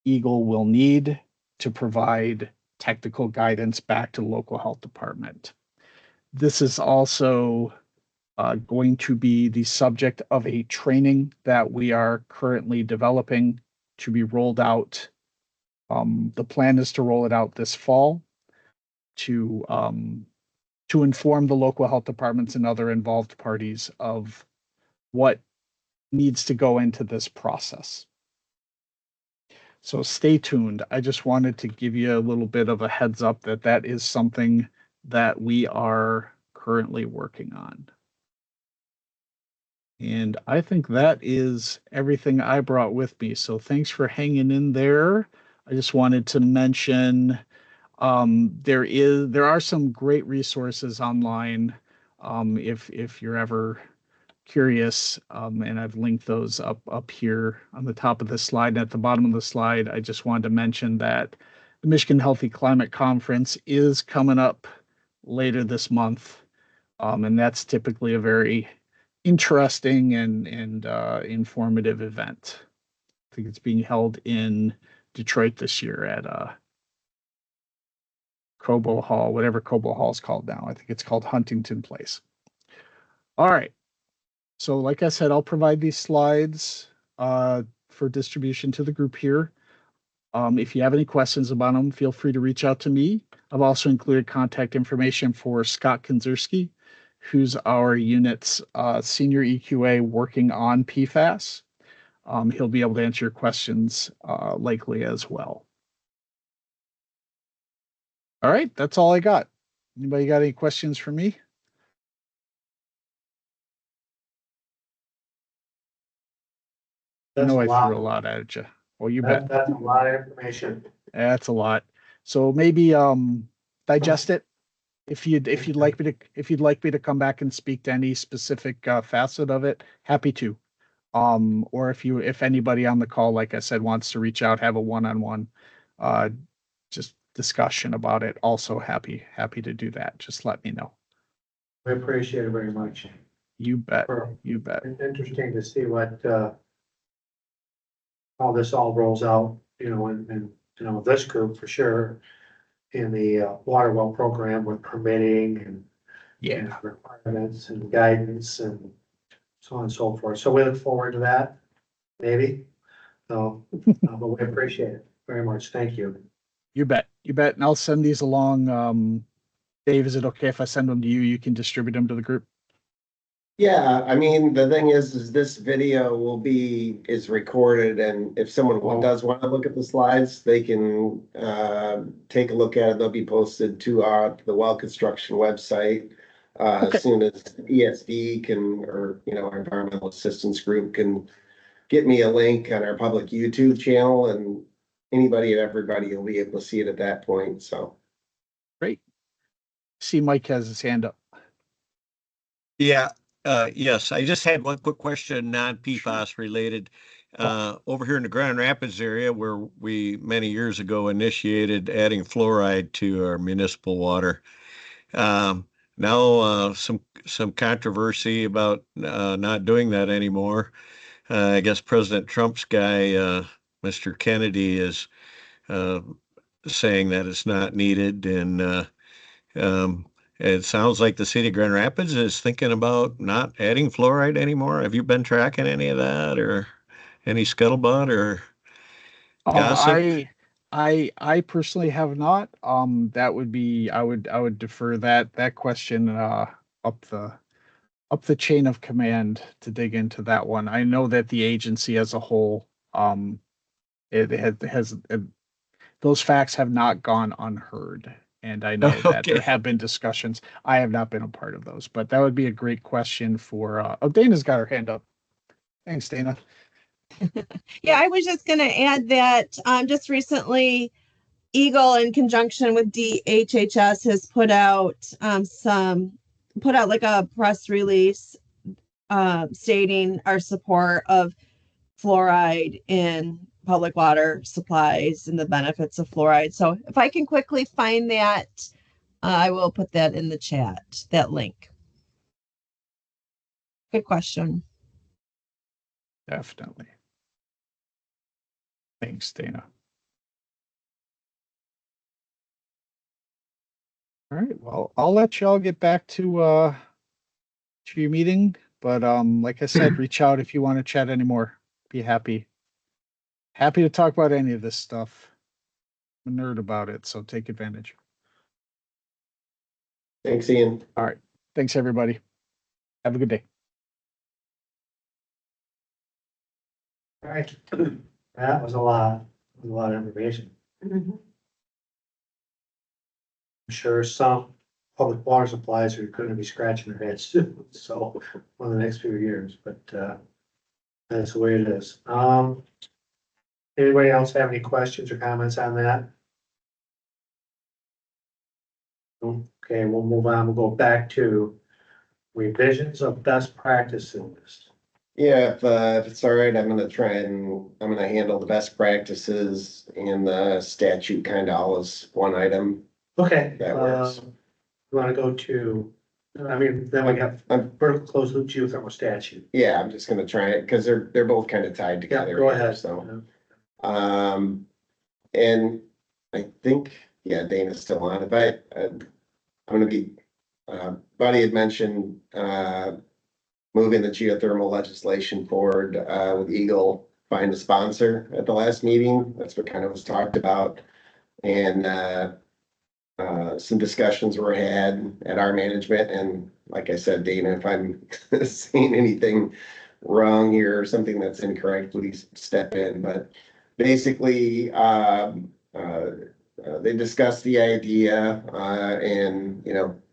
EGLE will need to provide technical guidance back to the local health department. This is also going to be the subject of a training that we are currently developing to be rolled out. The plan is to roll it out this fall to inform the local health departments and other involved parties of what needs to go into this process. So stay tuned. I just wanted to give you a little bit of a heads up that that is something that we are currently working on. And I think that is everything I brought with me. So thanks for hanging in there. I just wanted to mention there are some great resources online if you're ever curious, and I've linked those up here on the top of the slide. And at the bottom of the slide, I just wanted to mention that the Michigan Healthy Climate Conference is coming up later this month, and that's typically a very interesting and informative event. I think it's being held in Detroit this year at Cobo Hall, whatever Cobo Hall is called now. I think it's called Huntington Place. All right. So like I said, I'll provide these slides for distribution to the group here. If you have any questions about them, feel free to reach out to me. I've also included contact information for Scott Kinzerski, who's our unit's senior EQA working on PFAS. He'll be able to answer your questions likely as well. All right, that's all I got. Anybody got any questions for me? I know I threw a lot at you. Well, you bet. That's a lot of information. That's a lot. So maybe digest it. If you'd like me to come back and speak to any specific facet of it, happy to. Or if anybody on the call, like I said, wants to reach out, have a one-on-one just discussion about it, also happy to do that. Just let me know. We appreciate it very much. You bet. You bet. It's interesting to see what how this all rolls out, and this group for sure in the water well program with permitting and requirements and guidance and so on and so forth. So we look forward to that, maybe. So, but we appreciate it very much. Thank you. You bet. You bet. And I'll send these along. Dave, is it okay if I send them to you? You can distribute them to the group. Yeah, I mean, the thing is this video is recorded, and if someone does want to look at the slides, they can take a look at it. They'll be posted to the well construction website as soon as ESD or our environmental assistance group can get me a link on our public YouTube channel, and anybody and everybody will be able to see it at that point. So great. See, Mike has his hand up. Yeah. Yes, I just had one quick question, non-PFAS related. Over here in the Grand Rapids area, where we many years ago initiated adding fluoride to our municipal water. Now some controversy about not doing that anymore. I guess President Trump's guy, Mr. Kennedy, is saying that it's not needed, and it sounds like the city of Grand Rapids is thinking about not adding fluoride anymore. Have you been tracking any of that, or any scuttlebutt or gossip? I personally have not. That would be I would defer that question up the chain of command to dig into that one. I know that the agency as a whole, it has those facts have not gone unheard. And I know that there have been discussions. I have not been a part of those, but that would be a great question for, Dana's got her hand up. Thanks, Dana. Yeah, I was just going to add that just recently, EGLE in conjunction with DHHS has put out like a press release stating our support of fluoride in public water supplies and the benefits of fluoride. So if I can quickly find that, I will put that in the chat, that link. Good question. Definitely. Thanks, Dana. All right, well, I'll let y'all get back to to your meeting, but like I said, reach out if you want to chat anymore. Be happy. Happy to talk about any of this stuff. I'm a nerd about it, so take advantage. Thanks, Ian. All right. Thanks, everybody. Have a good day. All right, that was a lot of information. Mhm. I'm sure some public water supplies are gonna be scratching their heads soon, so, for the next few years, but, that's the way it is. Anybody else have any questions or comments on that? Okay, we'll move on. We'll go back to revisions of best practices. Yeah, if it's all right, I'm gonna handle the best practices and the statute kind of all as one item. Okay. That works. You wanna go to, I mean, then we have vertical closed loop geothermal statute. Yeah, I'm just gonna try it because they're both kind of tied Yeah, together. go here, ahead. So, and I think, yeah, Dana's still on it, but I'm gonna be, Buddy had mentioned, moving the geothermal legislation forward, with EGLE, find a sponsor at the last meeting. That's what kind of was talked about. And, some discussions were had at our management, and like I said, Dana, if I'm saying anything wrong here or something that's incorrect, please step in, but basically, they discussed the idea, and,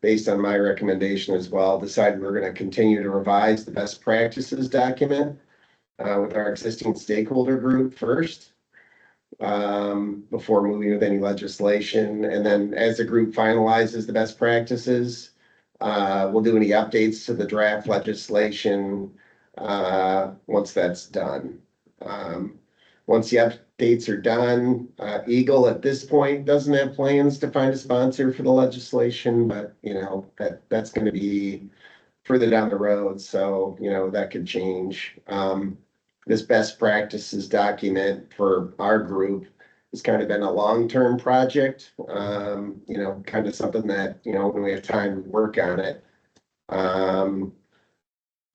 based on my recommendation as well, decided we're gonna continue to revise the best practices document, with our existing stakeholder group first, before moving with any legislation. And then as the group finalizes the best practices, we'll do any updates to the draft legislation, once that's done. Once the updates are done, EGLE at this point doesn't have plans to find a sponsor for the legislation, but that's gonna be further down the road, so that could change. This best practices document for our group has kind of been a long-term project, kind of something that, when we have time to work on it.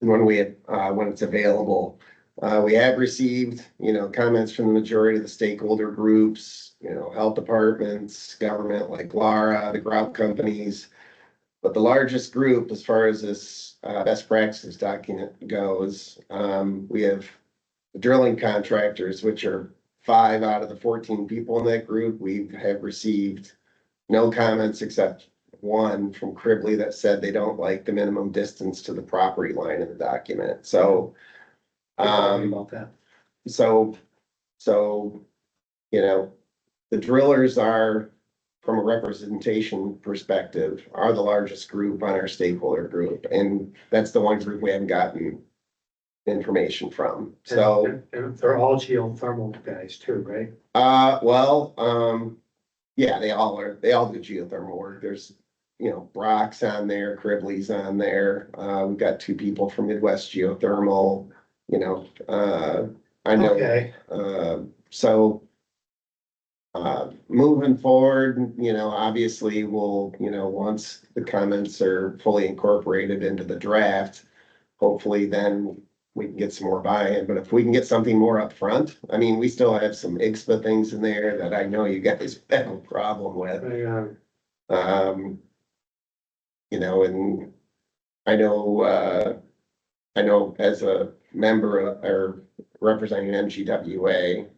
When it's available. We have received, comments from the majority of the stakeholder groups, health departments, government like Lara, the grout companies. But the largest group, as far as this best practices document goes, we have the drilling contractors, which are 5 out of the 14 people in that group. We have received no comments except one from Cribley that said they don't like the minimum distance to the property line in the document. So, About that. so, the drillers are, from a representation perspective, are the largest group on our stakeholder group, and that's the one group we haven't gotten information from. So, And they're all geothermal guys too, right? yeah, they all are. They all do geothermal work. There's, Brock's on there, Cribley's on there. We've got 2 people from Midwest Geothermal. I know. Okay. So, moving forward, obviously we'll, once the comments are fully incorporated into the draft, hopefully then we can get some more buy-in. But if we can get something more upfront, I mean, we still have some IGSPA things in there that I know you guys have a problem with. And I know as a member of, or representing MGWA,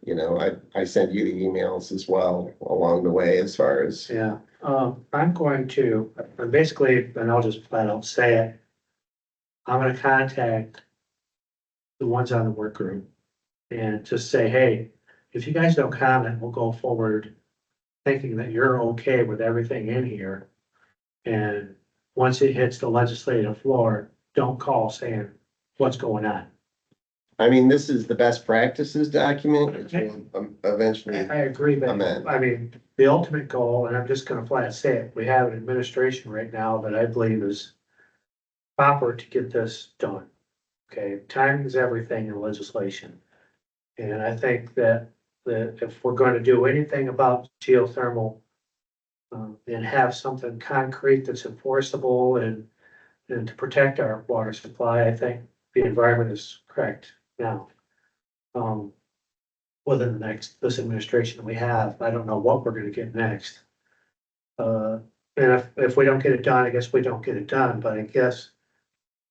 I sent you the emails as well along the way as far as. Yeah, I'm going to, basically, and I'll just flat out say it. I'm gonna contact the ones on the work group and just say, hey, if you guys don't comment, we'll go forward thinking that you're okay with everything in here. And once it hits the legislative floor, don't call saying what's going on. I mean, this is the best practices document, which will eventually. I agree, but Amen. I mean, the ultimate goal, and I'm just gonna flat say it, we have an administration right now that I believe is proper to get this done. Okay, timing is everything in legislation. And I think that if we're going to do anything about geothermal, and have something concrete that's enforceable and and to protect our water supply, I think the environment is correct now. Within this administration that we have, I don't know what we're gonna get next. And if we don't get it done, I guess we don't get it done, but I guess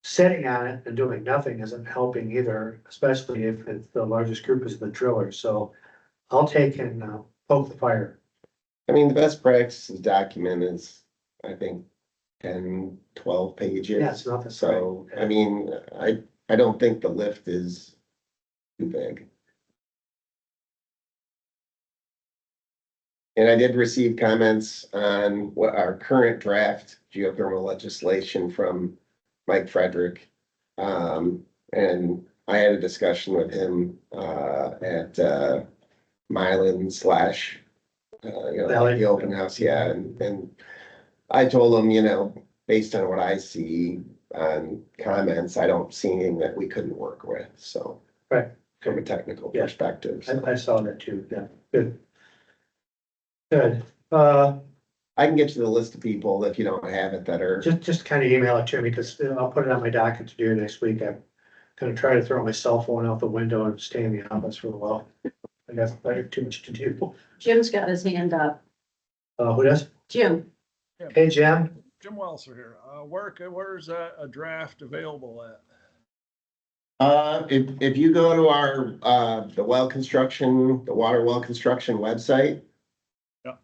sitting on it and doing nothing isn't helping either, especially if the largest group is the drillers. So I'll take and poke the fire. I mean, the best practices document is, I think, 10, 12 pages. Yeah, it's nothing. So, I mean, I don't think the lift is too big. And I did receive comments on what our current draft geothermal legislation from Mike Frederick. And I had a discussion with him, at, Mylan slash, Valley. the open house, yeah, and I told him, based on what I see on comments, I don't see anything that we couldn't work with, so. Right. From a technical Yeah. perspective. So. I saw that too, yeah, good. Good, I can get you the list of people if you don't have it that are, just kind of email it to me, because I'll put it on my docket to do next week. I'm gonna try to throw my cell phone out the window and stay in the office for a while. I got too much to do. Jim's got his hand up. Who does? Jim, Hey, Jim. Jim Welser here. Where's a draft available at? if you go to our, the water well construction website. Yep.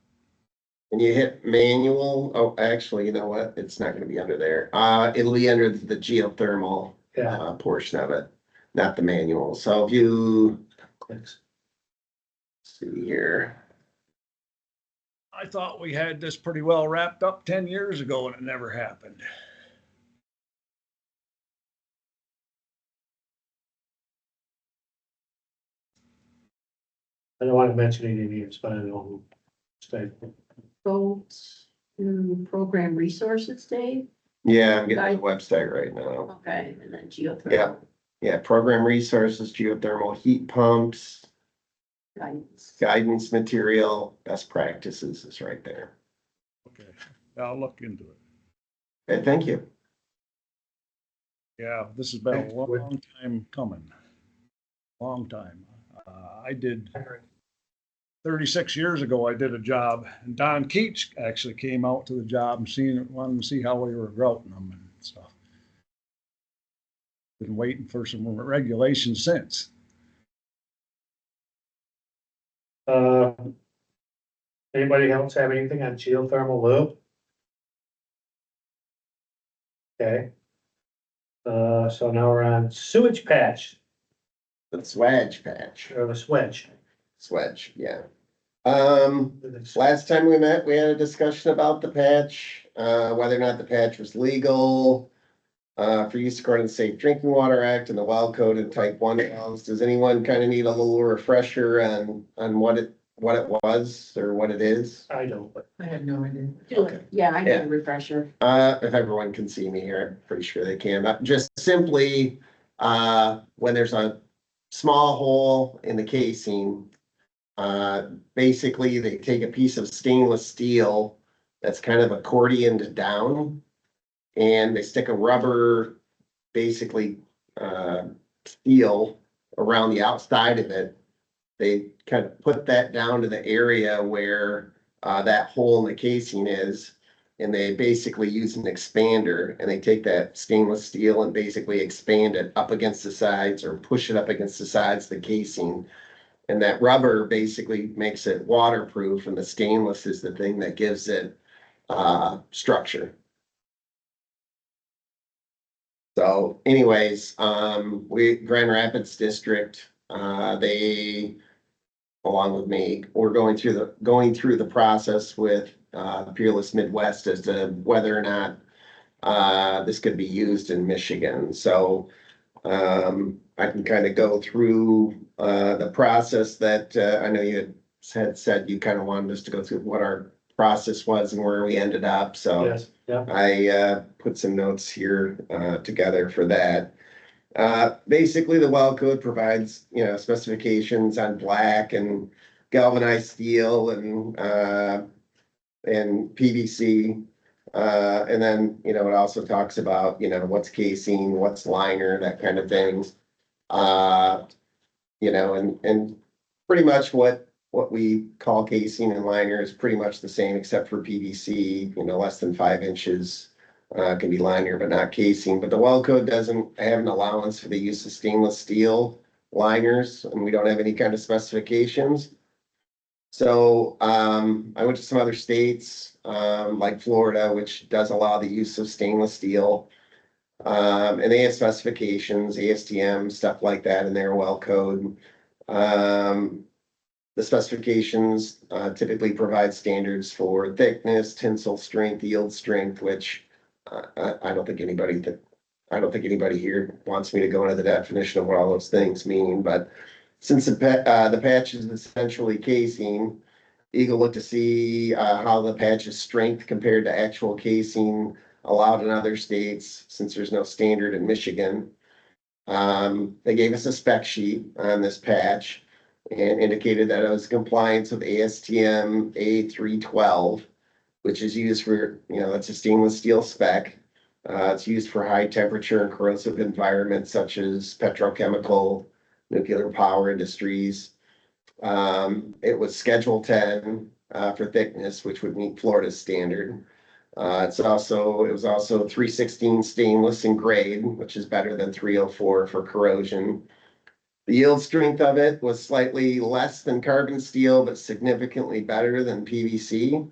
And you hit manual, oh, actually, you know what? It's not gonna be under there. It'll be under the geothermal, Yeah. portion of it, not the manual. So if you Thanks. see here. I thought we had this pretty well wrapped up 10 years ago and it never happened. I don't want to mention any names, but I know who. Stay. go to program resources, Dave. Yeah, I'm getting the website right now. Okay, and then geothermal. Yeah, yeah, program resources, geothermal heat pumps, guidance material, best practices is right there. Okay, I'll look into it. Okay, thank you. Yeah, this has been a long time coming. Long time. I did 36 years ago, I did a job, and Don Keats actually came out to the job and wanted to see how we were grouting them and stuff. Been waiting for some regulations since. Anybody else have anything on geothermal loop? Okay. So now we're on sewage patch, The swedge patch, or the switch. swedge, yeah. Last time we met, we had a discussion about the patch, whether or not the patch was legal. For use according to the Safe Drinking Water Act and the Well Code and Type 1 wells. Does anyone kind of need a little refresher on what it was or what it is? I don't, but I had no idea. Okay. Yeah, I need Yeah. a refresher. If everyone can see me here, I'm pretty sure they can. Just simply, when there's a small hole in the casing, basically they take a piece of stainless steel that's kind of accordioned down, and they stick a rubber, basically, steel around the outside of it. They kind of put that down to the area where, that hole in the casing is. And they basically use an expander, and they take that stainless steel and basically expand it up against the sides or push it up against the sides of the casing. And that rubber basically makes it waterproof, and the stainless is the thing that gives it, structure. So anyways, Grand Rapids District, they, along with me, we're going through the process with Peerless Midwest as to whether or not this could be used in Michigan. So I can kind of go through the process that I know you had said you kind of wanted us to go through what our process was and where we ended up. So yes, yeah. I put some notes here together for that. Basically, the well code provides, specifications on black and galvanized steel and PVC. And then, it also talks about, what's casing, what's liner, that kind of thing. Uh, and pretty much what we call casing and liner is pretty much the same except for PVC, less than 5 inches. Can be liner, but not casing. But the well code doesn't have an allowance for the use of stainless steel liners, and we don't have any kind of specifications. So I went to some other states, like Florida, which does allow the use of stainless steel. And they have specifications, ASTM, stuff like that in their well code. The specifications typically provide standards for thickness, tensile strength, yield strength, which I don't think anybody here wants me to go into the definition of what all those things mean. But since the patch is essentially casing, EGLE looked to see how the patch's strength compared to actual casing allowed in other states, since there's no standard in Michigan. They gave us a spec sheet on this patch and indicated that it was compliance with ASTM A312, which is used for, that's a stainless steel spec. It's used for high temperature and corrosive environments such as petrochemical, nuclear power industries. It was Schedule 10 for thickness, which would meet Florida's standard. It was also 316 stainless in grade, which is better than 304 for corrosion. The yield strength of it was slightly less than carbon steel, but significantly better than PVC.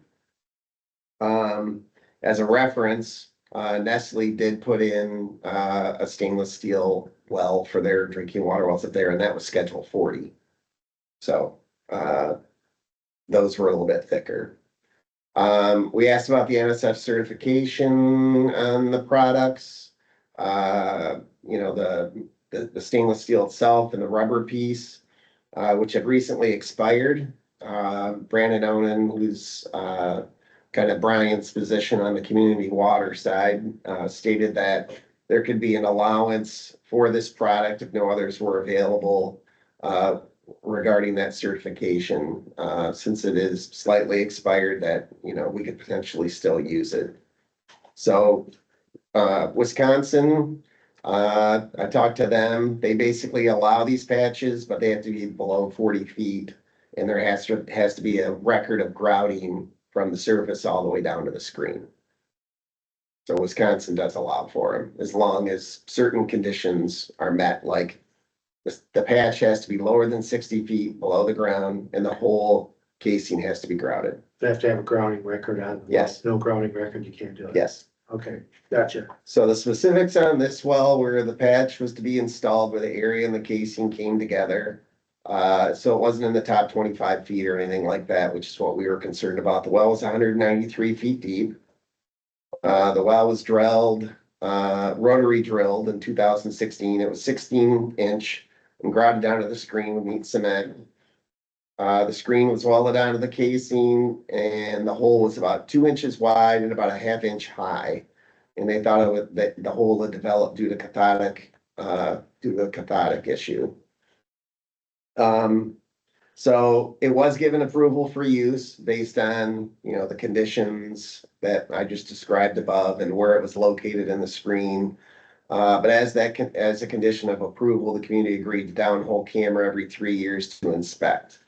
As a reference, Nestle did put in a stainless steel well for their drinking water wells up there, and that was Schedule 40. So those were a little bit thicker. We asked about the NSF certification on the products. The stainless steel itself and the rubber piece, which had recently expired. Brandon Onan, who's kind of Brian's position on the community water side, stated that there could be an allowance for this product if no others were available regarding that certification, since it is slightly expired, that, we could potentially still use it. So Wisconsin, I talked to them. They basically allow these patches, but they have to be below 40 feet. And there has to be a record of grouting from the surface all the way down to the screen. So Wisconsin does allow for them, as long as certain conditions are met, like the patch has to be lower than 60 feet below the ground, and the whole casing has to be grouted. They have to have a grounding record on. Yes. No grounding record, you can't do it. Yes. Okay, gotcha. So the specifics on this well, where the patch was to be installed, where the area and the casing came together. So it wasn't in the top 25 feet or anything like that, which is what we were concerned about. The well was 193 feet deep. The well was drilled, rotary drilled in 2016. It was 16-inch and grouted down to the screen with neat cement. The screen was welded onto the casing, and the hole was about 2 inches wide and about a ½ inch high. And they thought that the hole had developed due to the cathodic issue. So it was given approval for use based on, the conditions that I just described above and where it was located in the screen. But as a condition of approval, the community agreed to downhole camera every 3 years to inspect.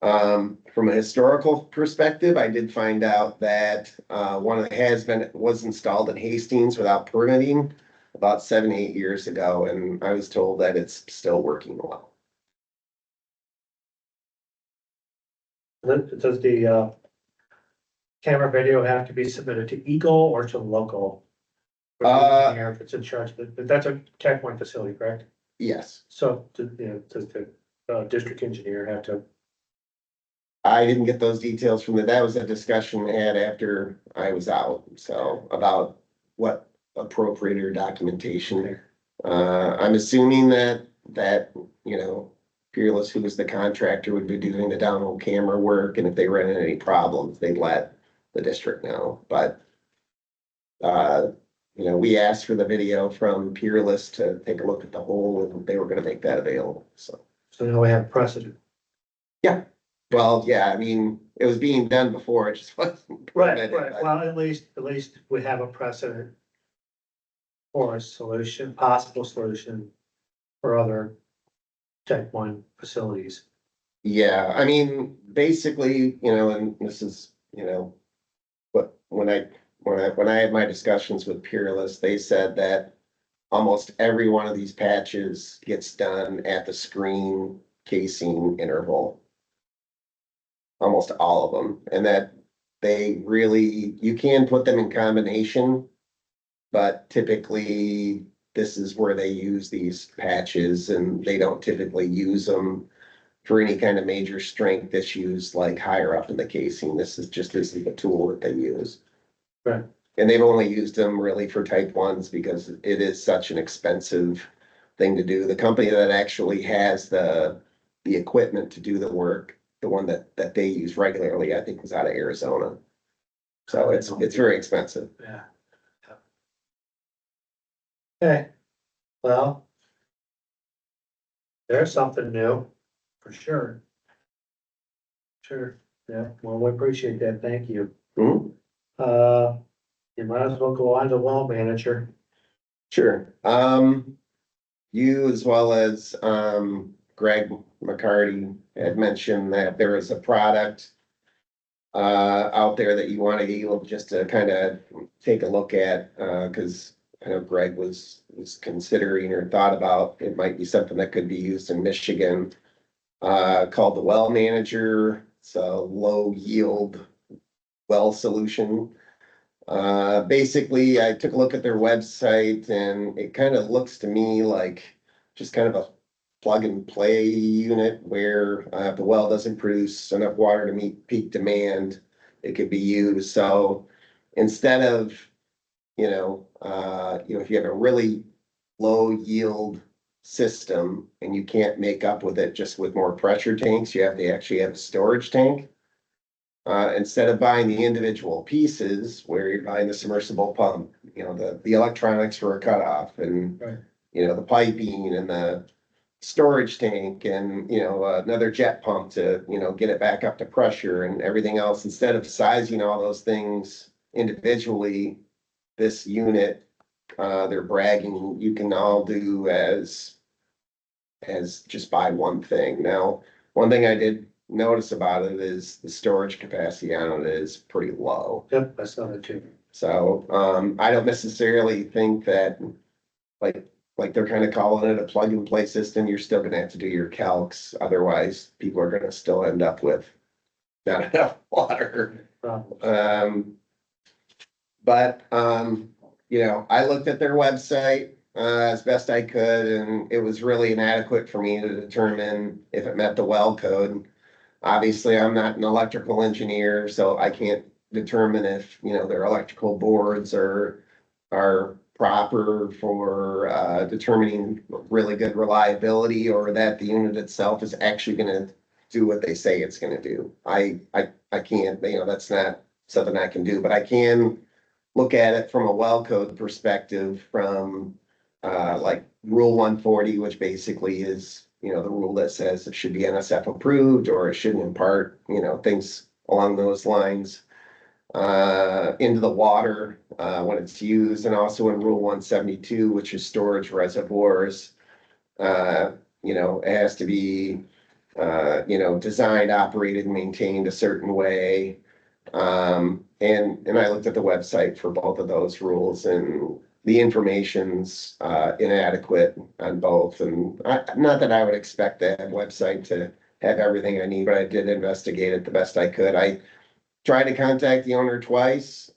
From a historical perspective, I did find out that one of the was installed in Hastings without permitting about 7-8 years ago, and I was told that it's still working well. Does the camera video have to be submitted to EGLE or to local? If it's in charge, but that's a Tech One facility, correct? Yes. So, does the district engineer have to? I didn't get those details that was a discussion we had after I was out, so about what appropriate documentation. I'm assuming that Peerless, who was the contractor, would be doing the downhole camera work, and if they ran into any problems, they'd let the district know. But we asked for the video from Peerless to take a look at the hole, and they were going to make that available. So So now we have precedent. yeah. Well, yeah, I mean, it was being done before, it just wasn't. permitted, but- Well, at least we have a precedent for a solution, possible solution for other type 1 facilities. Yeah, I mean, basically, and this is, but when I had my discussions with Peerless, they said that almost every one of these patches gets done at the screen casing interval. Almost all of them, and that they really, you can put them in combination, but typically this is where they use these patches, and they don't typically use them for any kind of major strength issues like higher up in the casing. This isn't the tool that they use. Right. And they've only used them really for type 1s because it is such an expensive thing to do. The company that actually has the equipment to do the work, the one that they use regularly, I think was out of Arizona. So it's very expensive. Yeah. Okay, well, there's something new, for sure. Sure, yeah, well, we appreciate that, thank you. Mhm. You might as well go on to well manager. Sure. You as well as, Greg McCarty had mentioned that there is a product out there that you want to be able just to kind of take a look at, because I know Greg was considering or thought about, it might be something that could be used in Michigan, called the Well Manager. It's a low yield well solution. Basically, I took a look at their website and it kind of looks to me like just kind of a plug and play unit where if the well doesn't produce enough water to meet peak demand, it could be used. So instead of, if you have a really low yield system and you can't make up with it just with more pressure tanks, you have to actually have a storage tank. Instead of buying the individual pieces where you're buying the submersible pump, the electronics for a cutoff and, Right. The piping and the storage tank and, another jet pump to, get it back up to pressure and everything else. Instead of sizing all those things individually, this unit, they're bragging you can all do as just buy one thing. Now, one thing I did notice about it is the storage capacity on it is pretty low. Yep, I saw that too. So, I don't necessarily think that like they're kind of calling it a plug and play system. You're still gonna have to do your calcs. Otherwise, people are gonna still end up with not enough water. Problem. But, I looked at their website, as best I could, and it was really inadequate for me to determine if it met the well code. Obviously, I'm not an electrical engineer, so I can't determine if, their electrical boards are proper for, determining really good reliability or that the unit itself is actually gonna do what they say it's gonna do. I can't, that's not something I can do, but I can look at it from a well code perspective from, like Rule 140, which basically is, the rule that says it should be NSF approved or it shouldn't impart, things along those lines, into the water, when it's used, and also in Rule 172, which is storage reservoirs. It has to be, designed, operated, and maintained a certain way. And I looked at the website for both of those rules and the information's inadequate on both. And not that I would expect that website to have everything I need, but I did investigate it the best I could. I tried to contact the owner twice,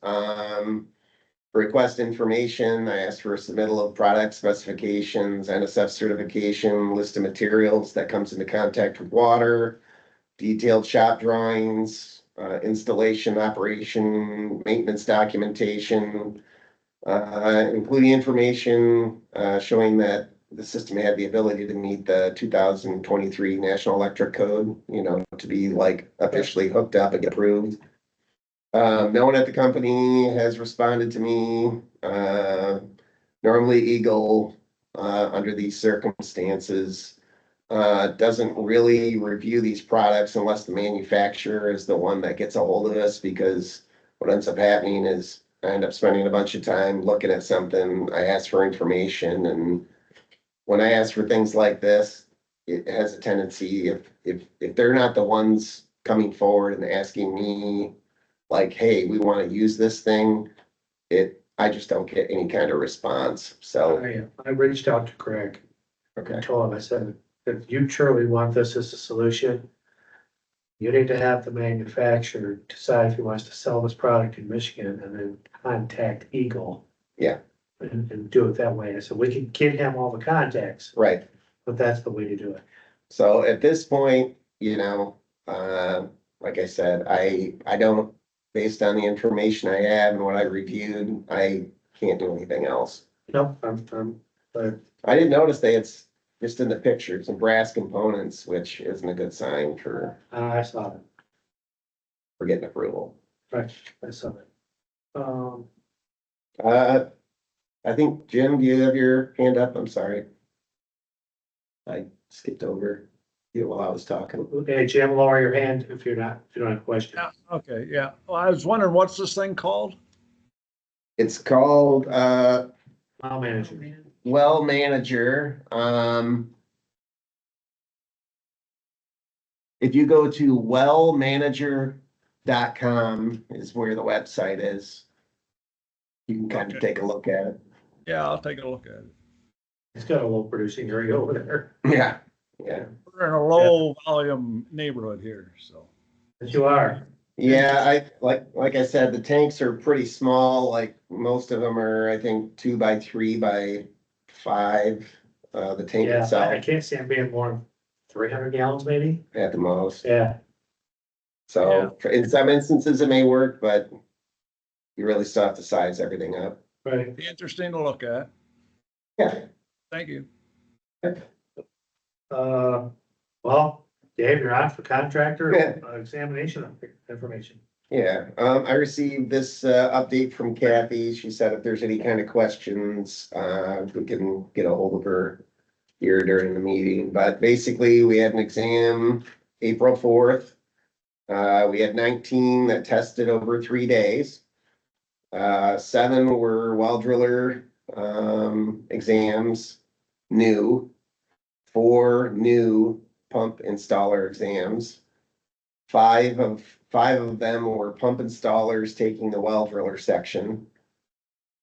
request information. I asked for a submittal of product specifications, NSF certification, list of materials that comes into contact with water, detailed shop drawings, installation, operation, maintenance documentation, including information showing that the system had the ability to meet the 2023 National Electric Code, to be like officially hooked up and get approved. No one at the company has responded to me. Normally EGLE, under these circumstances, doesn't really review these products unless the manufacturer is the one that gets a hold of us, because what ends up happening is I end up spending a bunch of time looking at something, I ask for information, and when I ask for things like this, it has a tendency, if they're not the ones coming forward and asking me, like, hey, we want to use this thing, I just don't get any kind of response, so, I reached out to Greg okay. and told him, I said, if you truly want this as a solution, you need to have the manufacturer decide if he wants to sell this product in Michigan and then contact EGLE. Yeah. And do it that way. I said, we can give him all the contacts, Right. but that's the way to do it. So at this point, like I said, I don't, based on the information I have and what I reviewed, I can't do anything else. Nope, but I didn't notice it's just in the picture, some brass components, which isn't a good sign for I saw it. getting approval. Right, I saw it. I think, Jim, do you have your hand up? I'm sorry. I skipped over you while I was talking. Okay, Jim, lower your hand if you don't have a question. Yeah, okay, yeah. Well, I was wondering, what's this thing called? It's called, I'll manage it. Well Manager. If you go to wellmanager.com is where the website is. You can kind of Okay. take a look at it. Yeah, I'll take a look at it. It's got a low producing area over there. Yeah, yeah. We're in a low volume neighborhood here, so. Yes, you are. Yeah, like I said, the tanks are pretty small, like most of them are, I think, 2 by 3 by 5, the tank Yeah, I itself can't see them being more than 300 gallons maybe. at the most. Yeah, So in some instances it may work, but you really still have to size everything up. right. Be interesting to look at. Yeah. Thank you. Well, Dave, you're on for contractor Yeah. examination information. Yeah, I received this update from Kathy. She said if there's any kind of questions, we can get a hold of her here during the meeting. But basically, we had an exam April 4th. We had 19 that tested over 3 days. 7 were well driller exams, new. 4 new pump installer exams. Five of them were pump installers taking the well driller section.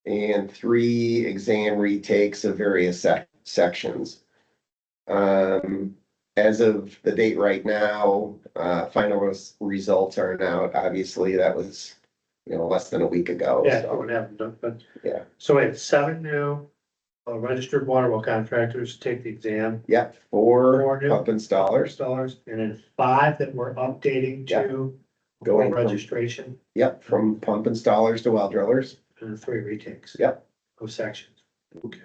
And 3 exam retakes of various sections. As of the date right now, final results aren't out. Obviously, that was, less than a week ago. Yeah, so, what happened, but. Yeah. So we had 7 new registered water well contractors take the exam. Yep, 4 4 new pump installers. and then 5 that were updating Yeah. to Going from- registration, Yep, from pump installers to well drillers. and 3 retakes. Yep. Of sections. Okay.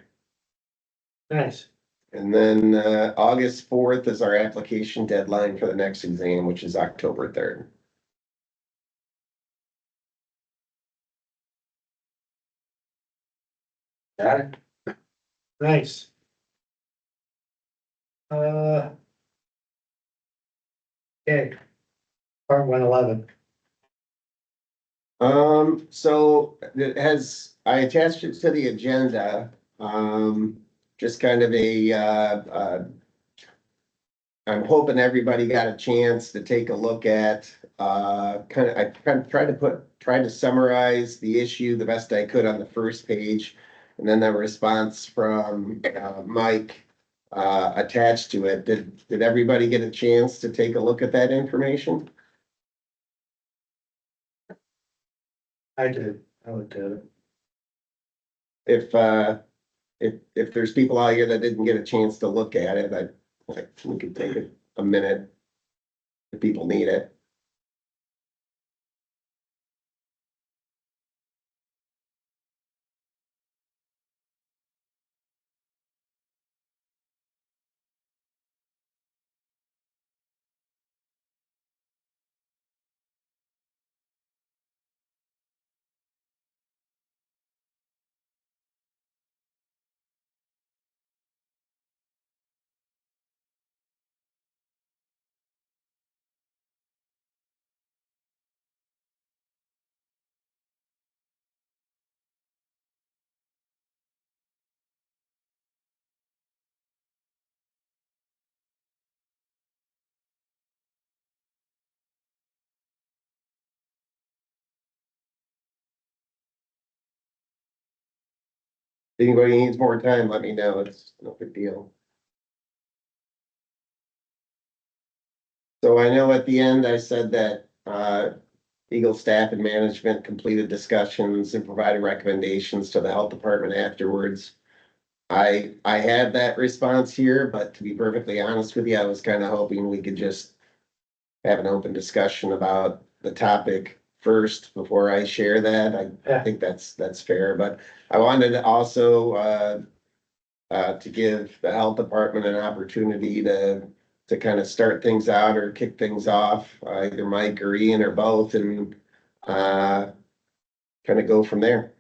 Nice. And then August 4th is our application deadline for the next exam, which is October 3rd. Got it. Nice. Okay. Part 111. So I attached it to the agenda, just kind of I'm hoping everybody got a chance to take a look at, I tried to summarize the issue the best I could on the first page. And then the response from, Mike, attached to it. Did everybody get a chance to take a look at that information? I did. I looked at it. If there's people out here that didn't get a chance to look at it, we could take a minute if people need it. If anybody needs more time, let me know. It's no big deal. So I know at the end I said that, EGLE staff and management completed discussions and provided recommendations to the health department afterwards. I had that response here, but to be perfectly honest with you, I was kind of hoping we could just have an open discussion about the topic first before I share that. I Yeah. think that's fair, but I wanted to also, to give the health department an opportunity to kind of start things out or kick things off, either Mike or Ian or both, and kind of go from there.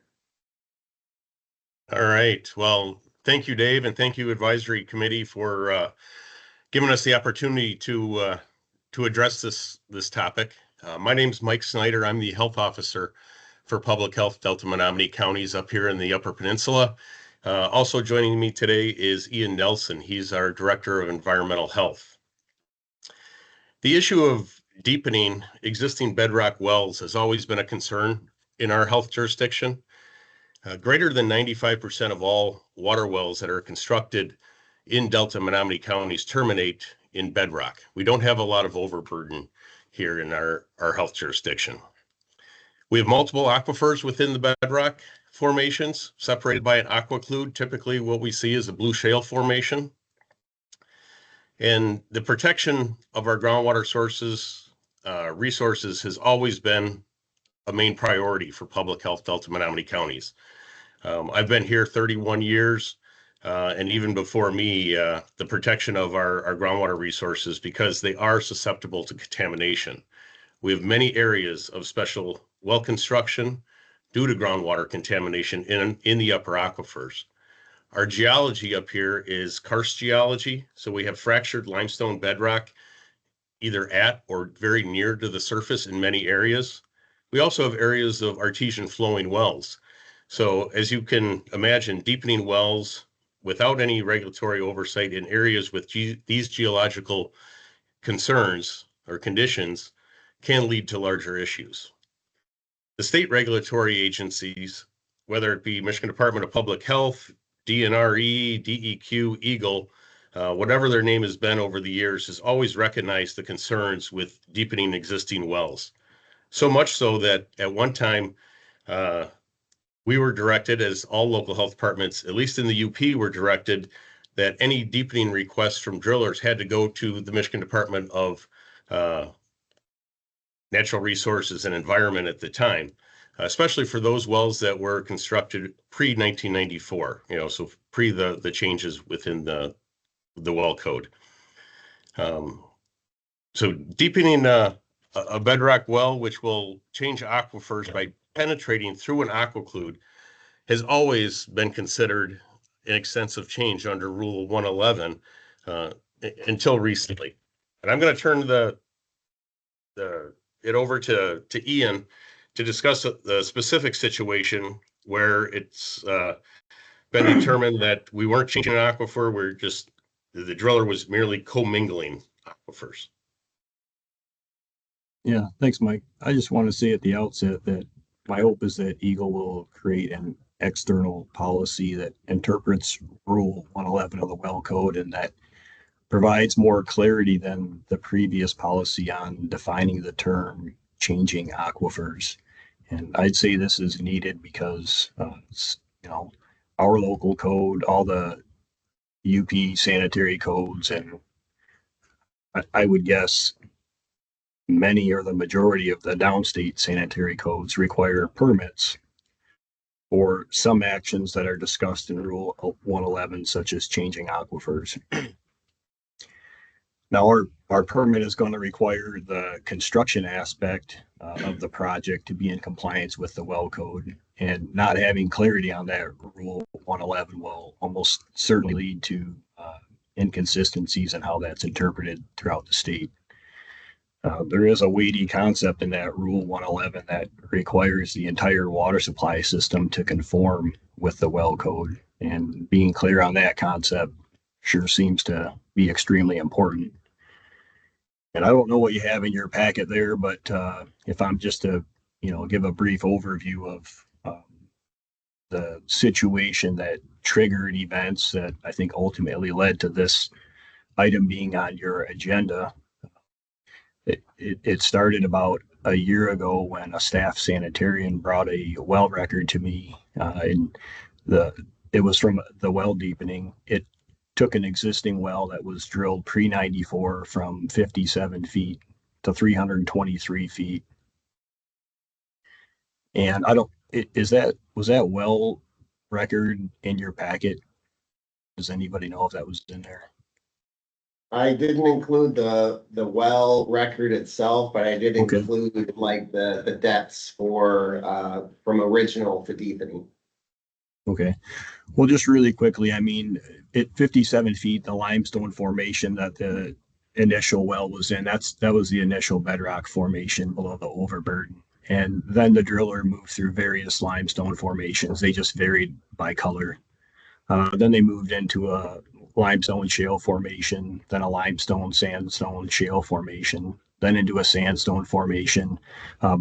All right. Well, thank you, Dave, and thank you, Advisory Committee, for giving us the opportunity to address this topic. My name's Mike Snyder. I'm the health officer for Public Health Delta Menominee counties up here in the Upper Peninsula. Also joining me today is Ian Nelson. He's our Director of Environmental Health. The issue of deepening existing bedrock wells has always been a concern in our health jurisdiction. Greater than 95% of all water wells that are constructed in Delta Menominee counties terminate in bedrock. We don't have a lot of overburden here in our health jurisdiction. We have multiple aquifers within the bedrock formations separated by an aquiclude. Typically what we see is a blue shale formation. And the protection of our groundwater sources, resources has always been a main priority for public health Delta Menominee counties. I've been here 31 years, and even before me, the protection of our groundwater resources, because they are susceptible to contamination. We have many areas of special well construction due to groundwater contamination in the upper aquifers. Our geology up here is karst geology, so we have fractured limestone bedrock either at or very near to the surface in many areas. We also have areas of artesian flowing wells. So as you can imagine, deepening wells without any regulatory oversight in areas with these geological concerns or conditions can lead to larger issues. The state regulatory agencies, whether it be Michigan Department of Public Health, DNRE, DEQ, EGLE, whatever their name has been over the years, has always recognized the concerns with deepening existing wells. So much so that at one time, we were directed, as all local health departments, at least in the UP, were directed that any deepening requests from drillers had to go to the Michigan Department of Natural Resources and Environment at the time, especially for those wells that were constructed pre-1994, so pre the changes within the well code. So deepening a bedrock well, which will change aquifers by penetrating through an aquiclude, has always been considered an extensive change under Rule 111 until recently. And I'm going to turn it over to Ian to discuss the specific situation where it's been determined that we weren't changing an aquifer, the driller was merely commingling aquifers. Yeah, thanks, Mike. I just want to say at the outset that my hope is that EGLE will create an external policy that interprets Rule 111 of the Well Code and that provides more clarity than the previous policy on defining the term changing aquifers. And I'd say this is needed because, our local code, all the UP sanitary codes, and I would guess many or the majority of the downstate sanitary codes require permits for some actions that are discussed in Rule 111, such as changing aquifers. Now, our permit is going to require the construction aspect of the project to be in compliance with the well code, and not having clarity on that Rule 111 will almost certainly lead to inconsistencies in how that's interpreted throughout the state. There is a weighty concept in that Rule 111 that requires the entire water supply system to conform with the well code, and being clear on that concept sure seems to be extremely important. And I don't know what you have in your packet there, but if I'm just to, give a brief overview of the situation that triggered events that I think ultimately led to this item being on your agenda. It started about a year ago when a staff sanitarian brought a well record to me, and it was from the well deepening. It took an existing well that was drilled pre-94 from 57 feet to 323 feet. And I don't, was that well record in your packet? Does anybody know if that was in there? I didn't include the well record itself, but I did Okay. include like the depths for, from original to deepening. Okay. Well, just really quickly, I mean, at 57 feet, the limestone formation that the initial well was in, that was the initial bedrock formation below the overburden. And then the driller moved through various limestone formations. They just varied by color. Then they moved into a limestone shale formation, then a limestone sandstone shale formation, then into a sandstone formation,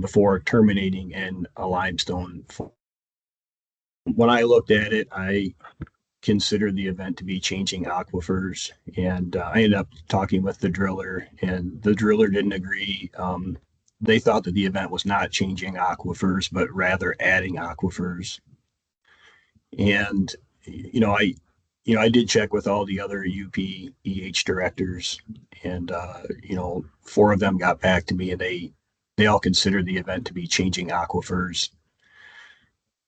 before terminating in a limestone. When I looked at it, I considered the event to be changing aquifers, and I ended up talking with the driller, and the driller didn't agree. They thought that the event was not changing aquifers, but rather adding aquifers. And I did check with all the other UPEH directors, and 4 of them got back to me, and they all considered the event to be changing aquifers.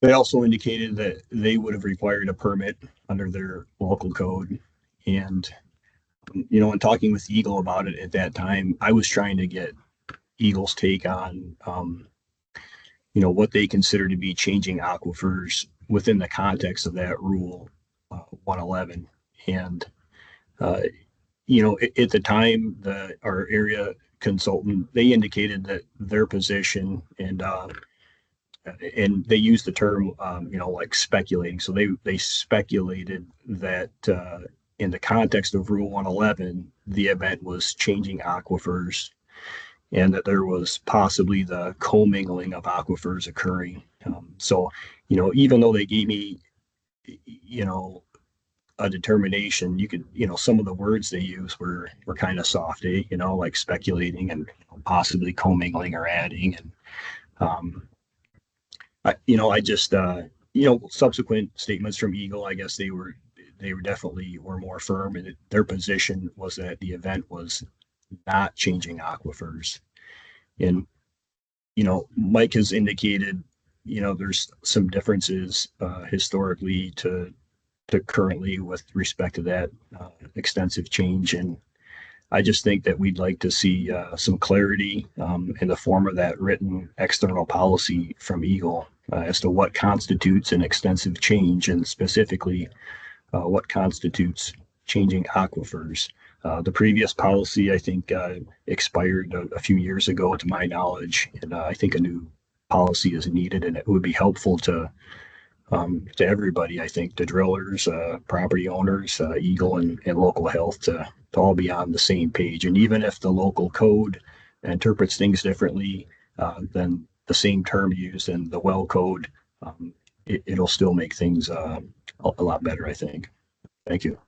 They also indicated that they would have required a permit under their local code. And, in talking with EGLE about it at that time, I was trying to get EGLE's take on, what they consider to be changing aquifers within the context of that rule 111. And, at the time, our area consultant, they indicated that their position and they used the term, like speculating. So they speculated that in the context of Rule 111, the event was changing aquifers, and that there was possibly the commingling of aquifers occurring. So, even though they gave me, a determination, you could, some of the words they use were kind of soft, like speculating and possibly commingling or adding. And I just, subsequent statements from EGLE, I guess they were definitely were more firm, and their position was that the event was not changing aquifers. And, Mike has indicated, there's some differences historically to currently with respect to that extensive change. And I just think that we'd like to see some clarity in the form of that written external policy from EGLE as to what constitutes an extensive change, and specifically what constitutes changing aquifers. The previous policy, I think, expired a few years ago, to my knowledge, and I think a new policy is needed, and it would be helpful to everybody. I think the drillers, property owners, EGLE, and local health to all be on the same page. And even if the local code interprets things differently than the same term used in the well code, it'll still make things a lot better, I think. Thank you.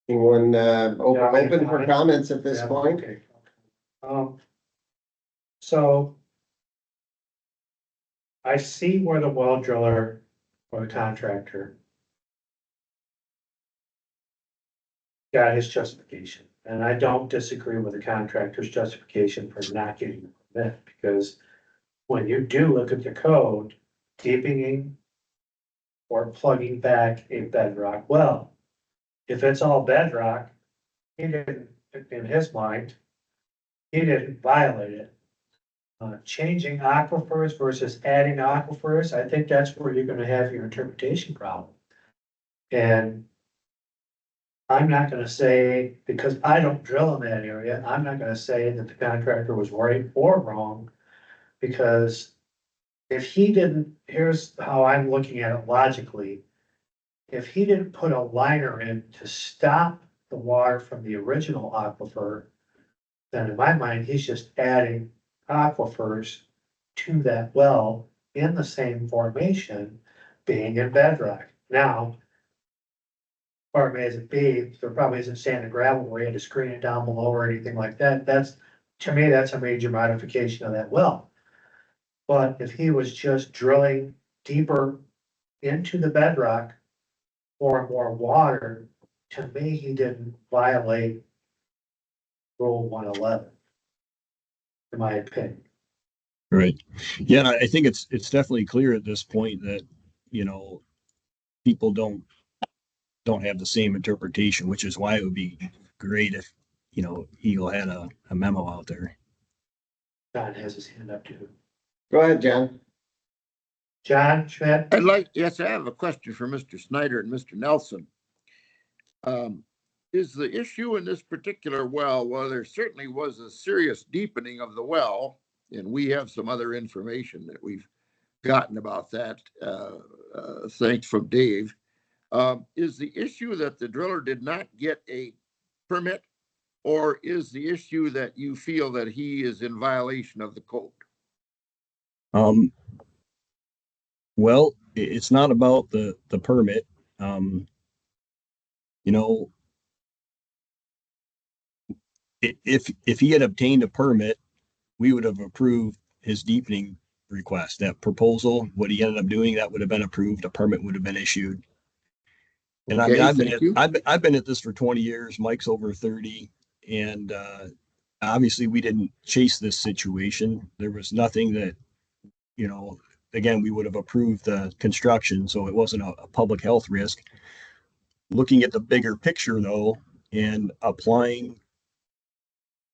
Anyone open for comment? comments at this Yeah, point? okay. So I see where the well driller or the contractor got his justification, and I don't disagree with the contractor's justification for not getting a permit, because when you do look at the code, deepening or plugging back a bedrock well, if it's all bedrock, he didn't, in his mind, he didn't violate it. Changing aquifers versus adding aquifers, I think that's where you're gonna have your interpretation problem. And I'm not gonna say, because I don't drill in that area, I'm not gonna say that the contractor was right or wrong. Because if he didn't, here's how I'm looking at it logically. If he didn't put a liner in to stop the water from the original aquifer, then in my mind, he's just adding aquifers to that well in the same formation, being in bedrock. Now, part may as it be, there probably isn't sand and gravel where you had to screen it down below or anything like that. That's, to me, that's a major modification of that well. But if he was just drilling deeper into the bedrock for more water, to me, he didn't violate Rule 111, in my opinion. Right. Yeah, and I think it's definitely clear at this point that, you know, people don't have the same interpretation, which is why it would be great if, you know, Eagle had a memo out there. John has his hand up too. Go ahead, John. John Schmidt? Yes, I have a question for Mr. Snyder and Mr. Nelson. Is the issue in this particular well, there certainly was a serious deepening of the well, and we have some other information that we've gotten about that, thanks from Dave. Is the issue that the driller did not get a permit, or is the issue that you feel that he is in violation of the code? Well, it's not about the permit. You know, if he had obtained a permit, we would have approved his deepening request. That proposal, what he ended up doing, that would have been approved. A permit would have been issued. And Okay, I thank mean, you. I've been at this for 20 years. Mike's over 30, and obviously we didn't chase this situation. There was nothing that, you know, again, we would have approved the construction, so it wasn't a public health risk. Looking at the bigger picture though, and applying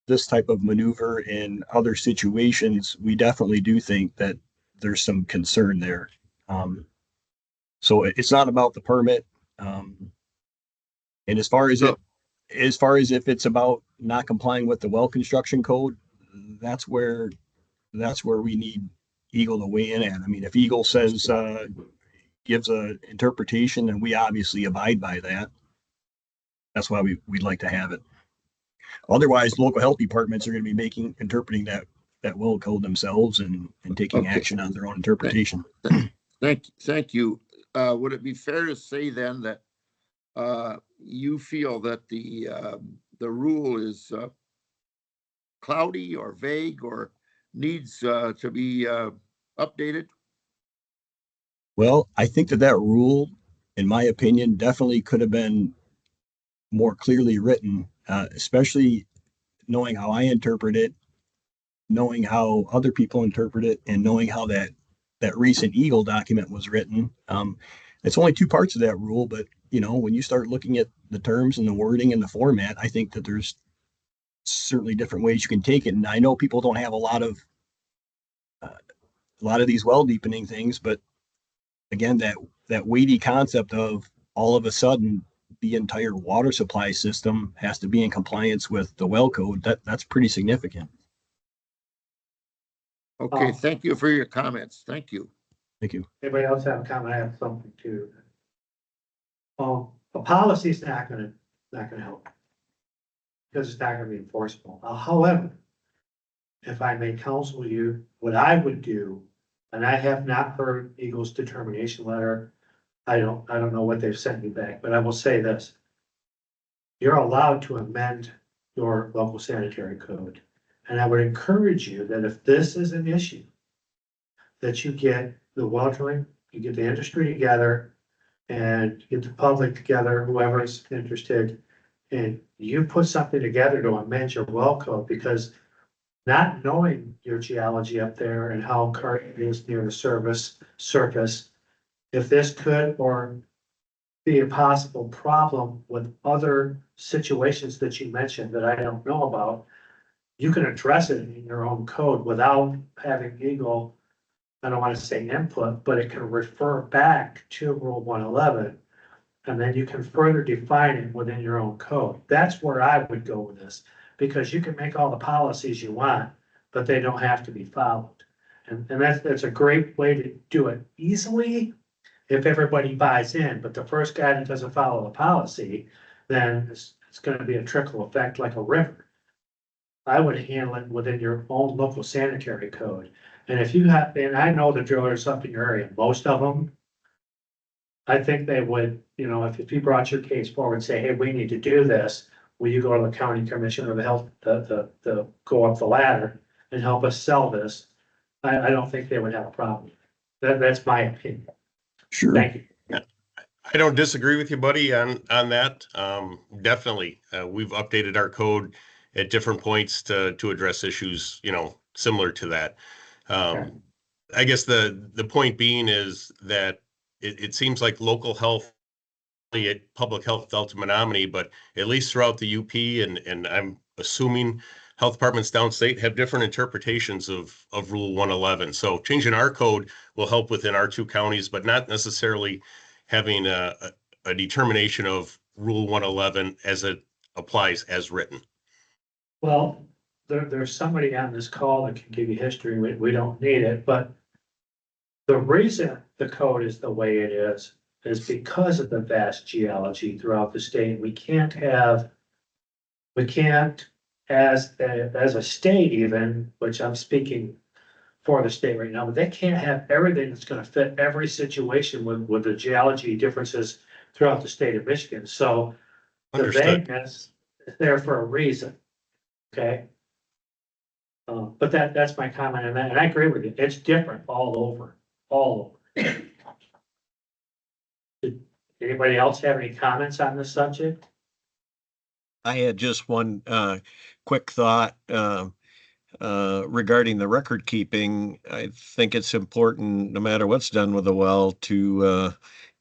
this type of maneuver in other situations, we definitely do think that there's some concern there. So it's not about the permit. And as far as if it's about not complying with the well construction code, that's where we need Eagle to weigh in at. I mean, if Eagle says, gives a interpretation, and we obviously abide by that. That's why we'd like to have it. Otherwise, local health departments are going to be interpreting that well code themselves and taking action on their own interpretation. Thank you. Would it be fair to say then that you feel that the rule is cloudy or vague or needs to be updated? Well, I think that rule, in my opinion, definitely could have been more clearly written, especially knowing how I interpret it, knowing how other people interpret it, and knowing how that recent EGLE document was written. It's only two parts of that rule, but you know, when you start looking at the terms and the wording and the format, I think that there's certainly different ways you can take it. And I know people don't have a lot of these well deepening things, but again, that weighty concept of all of a sudden the entire water supply system has to be in compliance with the well code, that's pretty significant. Okay, thank you for your comments. Thank you. Thank you. Anybody else have a comment? I have something too. The policy is not gonna help, because it's not gonna be enforceable. However, if I may counsel you, what I would do, and I have not heard Eagle's determination letter. I don't know what they've sent me back, but I will say this. You're allowed to amend your local sanitary code. And I would encourage you that if this is an issue, that you get the well drilling, you get the industry together, and get the public together, whoever's interested, and you put something together to amend your well code, because not knowing your geology up there and how current it is near the surface, if this could or be a possible problem with other situations that you mentioned that I don't know about, you can address it in your own code without having EGLE, I don't want to say input, but it can refer back to Rule 111. And then you can further define it within your own code. That's where I would go with this, because you can make all the policies you want, but they don't have to be followed. And that's a great way to do it easily if everybody buys in. But the first guy that doesn't follow the policy, then it's going to be a trickle effect like a river. I would handle it within your own local sanitary code. And if you have, and I know the drillers up in your area, most of them, I think they would, you know, if you brought your case forward and say, hey, we need to do this, will you go to the county commission or the health, go up the ladder and help us sell this? I don't think they would have a problem. That's my opinion. Sure. Thank you. I don't disagree with you, buddy, on that. Definitely, we've updated our code at different points to address issues, you know, similar to that. Okay. I guess the point being is that it seems like local health, at public health Delta Menominee, but at least throughout the UP, and I'm assuming health departments downstate have different interpretations of Rule 111. So changing our code will help within our two counties, but not necessarily having a determination of Rule 111 as it applies as written. Well, there's somebody on this call that can give you history. We don't need it, but the reason the code is the way it is because of the vast geology throughout the state. We can't, as a state even, which I'm speaking for the state right now, but they can't have everything that's gonna fit every situation with the geology differences throughout the state of Michigan. So the Understood. vagueness is there for a reason, okay? But that's my comment on that, and I agree with you. It's different all over. Did anybody else have any comments on this subject? I had just one quick thought regarding the record keeping. I think it's important, no matter what's done with the well, to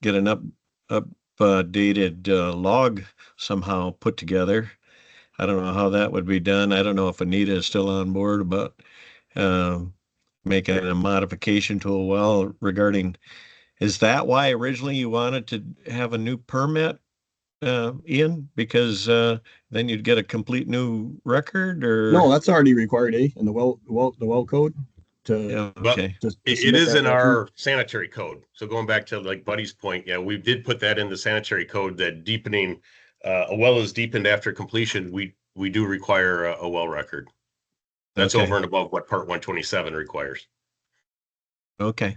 get an updated log somehow put together. I don't know how that would be done. I don't know if Anita is still on board about making a modification to a well regarding, is that why originally you wanted to have a new permit, Ian? Because then you'd get a complete new record, or? No, that's already required, in the well code to, Yeah, But okay. it submit is that in record. our sanitary code. So going back to like Buddy's point, yeah, we did put that in the sanitary code, that deepening, a well is deepened after completion. We do require a well record. That's Okay. over and above what Part 127 requires. Okay.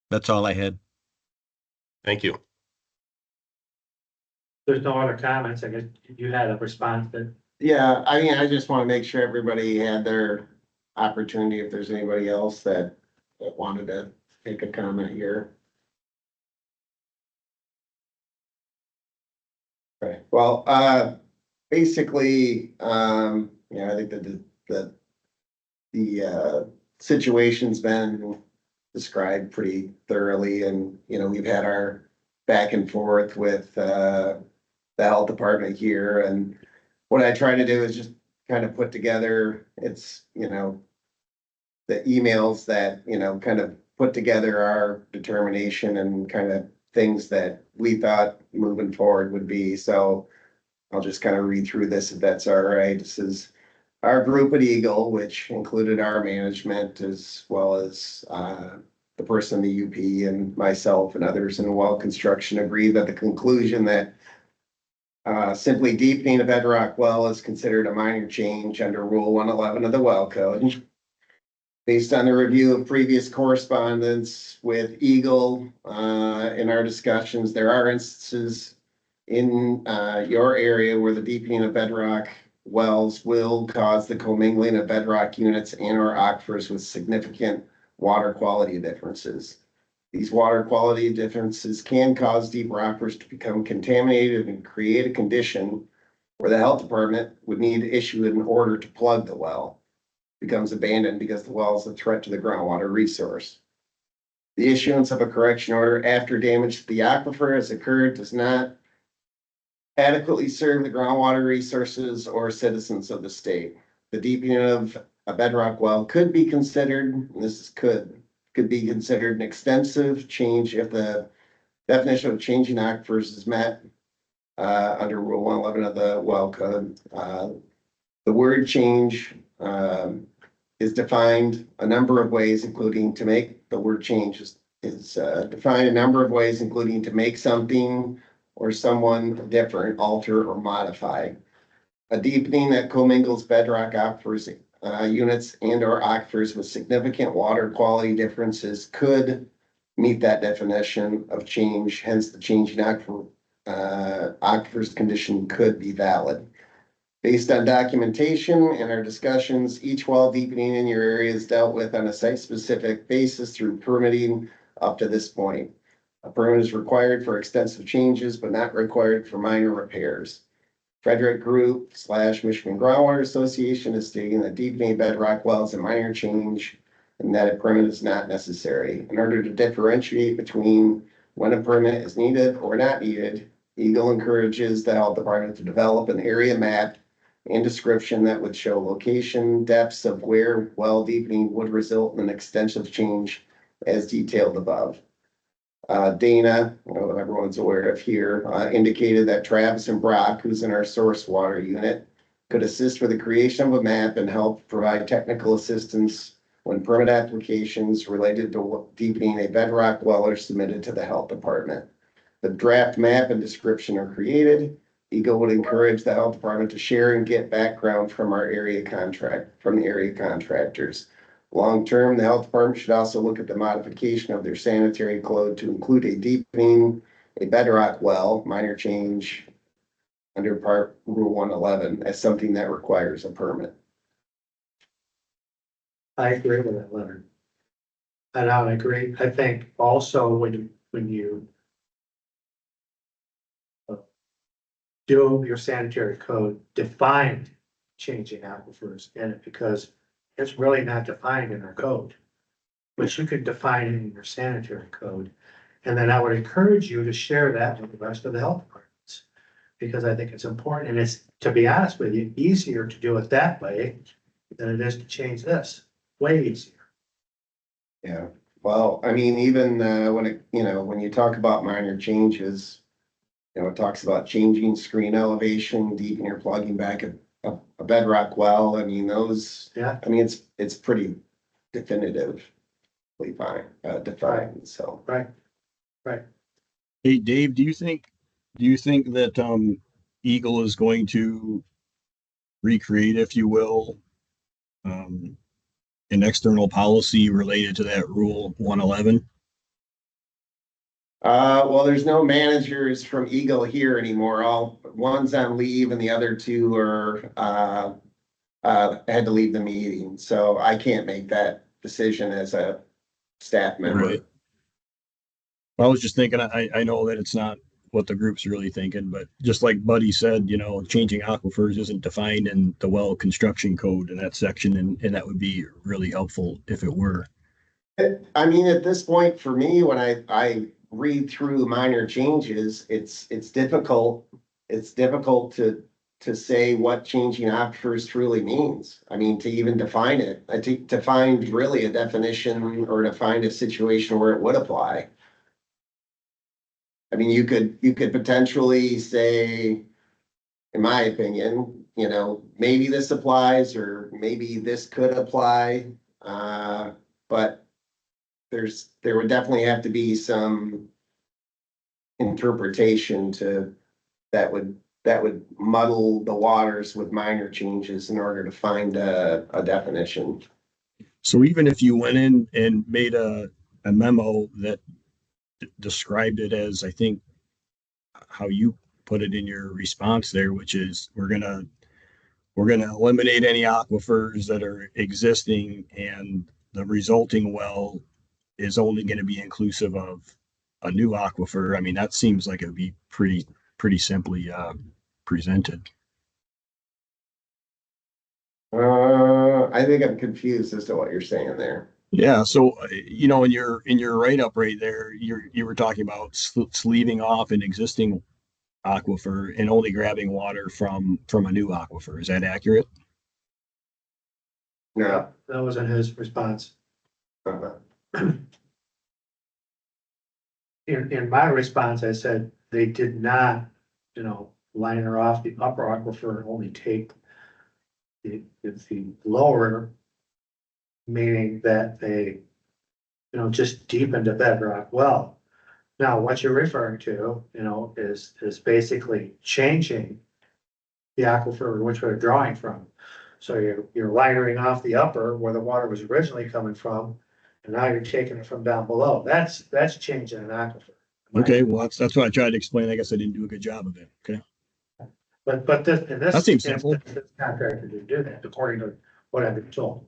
That's all I had. Thank you. There's no other comments. I guess you had a response that, Yeah, I mean, I just want to make sure everybody had their opportunity, if there's anybody else that wanted to make a comment here. Right, well, basically, yeah, I think that the situation's been described pretty thoroughly, and, you know, we've had our back and forth with the health department here, and what I try to do is just kind of put together, it's, you know, the emails that, you know, kind of put together our determination and kind of things that we thought moving forward would be. So I'll just kind of read through this if that's all right. This is our group at EGLE, which included our management as well as the person in the UP and myself and others in well construction, agreed that the conclusion that simply deepening a bedrock well is considered a minor change under Rule 111 of the Well Code. Based on the review of previous correspondence with EGLE, in our discussions, there are instances in your area where the deepening of bedrock wells will cause the commingling of bedrock units and or aquifers with significant water quality differences. These water quality differences can cause deep aquifers to become contaminated and create a condition where the health department would need to issue an order to plug the well. Becomes abandoned because the well is a threat to the groundwater resource. The issuance of a correction order after damage to the aquifer has occurred does not adequately serve the groundwater resources or citizens of the state. The deepening of a bedrock well could be considered, and this is could be considered an extensive change if the definition of changing aquifers is met under Rule 111 of the Well Code. The word change is defined a number of ways, including to make the word change is defined a number of ways, including to make something or someone different, alter or modify. A deepening that commingles bedrock aquifers, units and or aquifers with significant water quality differences could meet that definition of change, hence the changing aquifers condition could be valid. Based on documentation and our discussions, each well deepening in your area is dealt with on a site-specific basis through permitting up to this point. A permit is required for extensive changes, but not required for minor repairs. Frederick Group / Michigan Groundwater Association is stating that deepening bedrock wells is a minor change and that a permit is not necessary. In order to differentiate between when a permit is needed or not needed, EGLE encourages the health department to develop an area map and description that would show location, depths of where well deepening would result in an extensive change as detailed above. Dana, everyone's aware of here, indicated that Travis and Brock, who's in our source water unit, could assist with the creation of a map and help provide technical assistance when permit applications related to deepening a bedrock well are submitted to the health department. The draft map and description are created. EGLE would encourage the health department to share and get background from the area contractors. Long-term, the health department should also look at the modification of their sanitary code to include a deepening a bedrock well, minor change under Part Rule 111 as something that requires a permit. I agree with that, Leonard. And I agree. I think also when you do your sanitary code, define changing aquifers in it, because it's really not defined in our code. But you could define it in your sanitary code. And then I would encourage you to share that with the rest of the health departments. Because I think it's important, and it's, to be honest with you, easier to do it that way than it is to change this. Way easier. Yeah, well, I mean, even when you talk about minor changes, it talks about changing screen elevation, deepening or plugging back a bedrock well. I mean, those. Yeah. I mean, it's pretty definitively defined. So. Right. Hey, Dave, do you think that EGLE is going to recreate, if you will, an external policy related to that Rule 111? Well, there's no managers from EGLE here anymore. One's on leave and the other two are had to leave the meeting. So I can't make that decision as a staff member. Right. I was just thinking, I know that it's not what the group's really thinking, but just like Buddy said, changing aquifers isn't defined in the well construction code in that section, and that would be really helpful if it were. I mean, at this point, for me, when I read through minor changes, it's difficult. It's difficult to say what changing aquifers truly means. I mean, to even define it, to find really a definition or to find a situation where it would apply. I mean, you could potentially say, in my opinion, maybe this applies or maybe this could apply, but there would definitely have to be some interpretation that would muddle the waters with minor changes in order to find a definition. So even if you went in and made a memo that described it as, I think, how you put it in your response there, which is we're gonna eliminate any aquifers that are existing, and the resulting well is only going to be inclusive of a new aquifer. I mean, that seems like it would be pretty simply presented. I think I'm confused as to what you're saying there. Yeah, so in your write up right there, you were talking about sleeving off an existing aquifer and only grabbing water from a new aquifer. Is that accurate? No. That wasn't his response. In my response, I said they did not, line her off the upper aquifer and only take the lower, meaning that they, just deepened a bedrock well. Now, what you're referring to, is basically changing the aquifer in which we're drawing from. So you're linering off the upper where the water was originally coming from, and now you're taking it from down below. That's changing an aquifer. Okay, well, that's what I tried to explain. I guess I didn't do a good job of it. Okay. But this, in this That seems simple. instance, this contractor didn't do that, according to what I've been told.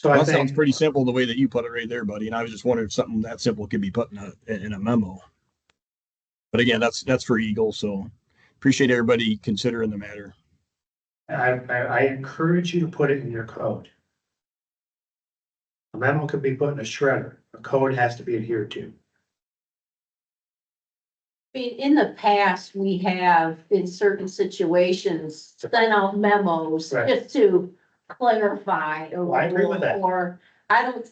So Well, I that sounds think, pretty simple the way that you put it right there, buddy. And I was just wondering if something that simple could be put in a memo. But again, that's for EGLE. So appreciate everybody considering the matter. I encourage you to put it in your code. A memo could be put in a shredder. A code has to be adhered to. I mean, in the past, we have, in certain situations, sent out memos Right. just to clarify. Well, I agree with that. Or, I don't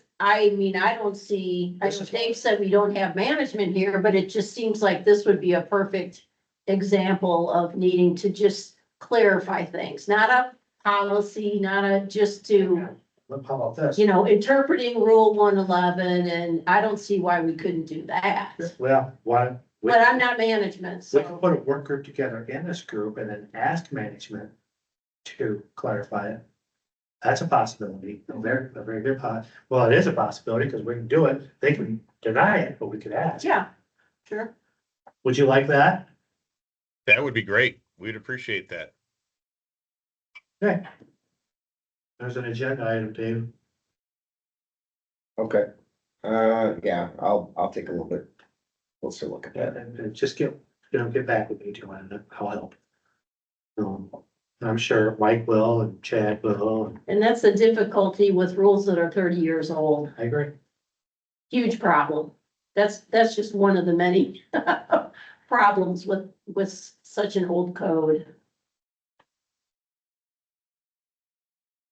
see, I This know is- Dave said we don't have management here, but it just seems like this would be a perfect example of needing to just clarify things, not a policy, not a, just to, How about this? you know, interpreting Rule 111, and I don't see why we couldn't do that. Well, why? But I'm not management, We can so. put a work group together in this group and then ask management to clarify it. That's a possibility, a very good well, it is a possibility because we can do it. They can deny it, but we could ask. Yeah, sure. Would you like that? That would be great. We'd appreciate that. Okay. There's an agenda item, Dave. Okay. Yeah, I'll take a little bit. We'll still look at that. And just get back with me too, and I'll help. I'm sure Mike will and Chad will, and And that's the difficulty with rules that are 30 years old. I agree. Huge problem. That's just one of the many problems with such an old code.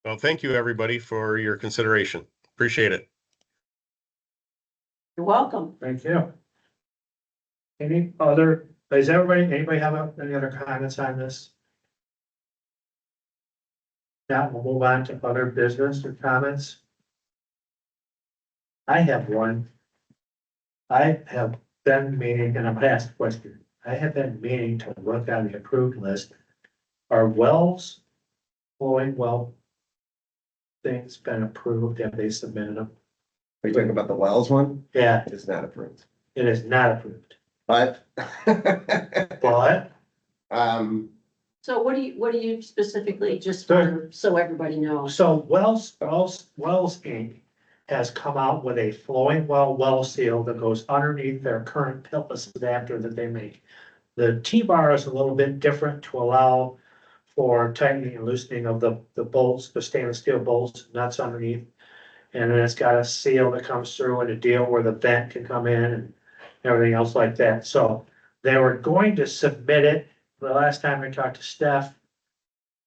Well, thank you, everybody, for your consideration. Appreciate it. You're welcome. Thank you. Anybody have any other comments on this? Now we'll move on to other business or comments. I have one. I have been meaning, and I'm gonna ask a question. I have been meaning to look on the approved list. Are wells flowing well? Things been approved? Have they submitted them? Are you talking about the Wells one? Yeah, It is not approved. it is not approved, But but So what do you specifically, just so everybody knows? so Wells Inc. has come out with a flowing well seal that goes underneath their current pitless adapter that they make. The T-bar is a little bit different to allow for tightening and loosening of the bolts, the stainless steel bolts, nuts underneath. And then it's got a seal that comes through and a deal where the vent can come in and everything else like that. So they were going to submit it the last time I talked to Steph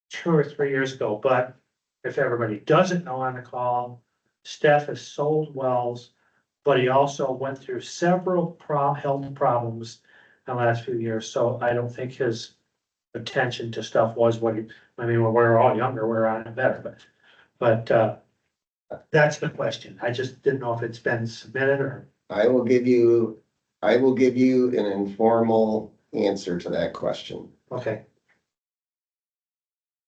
2 or 3 years ago, but if everybody doesn't know on the call, Steph has sold wells, but he also went through several health problems in the last few years, so I don't think his attention to stuff was what he, I mean, when we were all younger, we were on it better, but that's the question. I just didn't know if it's been submitted or. I will give you an informal answer to that question. Okay,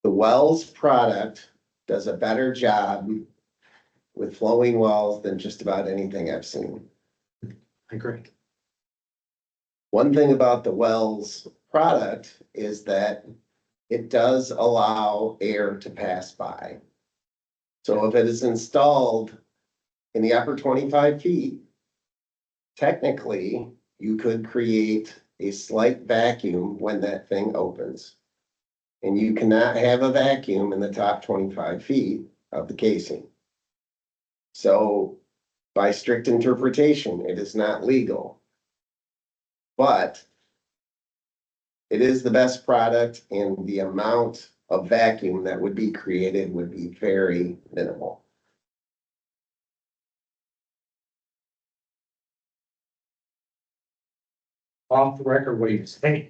The Wells product does a better job with flowing wells than just about anything I've seen. I agree. One thing about the Wells product is that it does allow air to pass by. So if it is installed in the upper 25 feet, technically you could create a slight vacuum when that thing opens. And you cannot have a vacuum in the top 25 feet of the casing. So by strict interpretation, it is not legal. But it is the best product, and the amount of vacuum that would be created would be very minimal. Off the record, what do you say?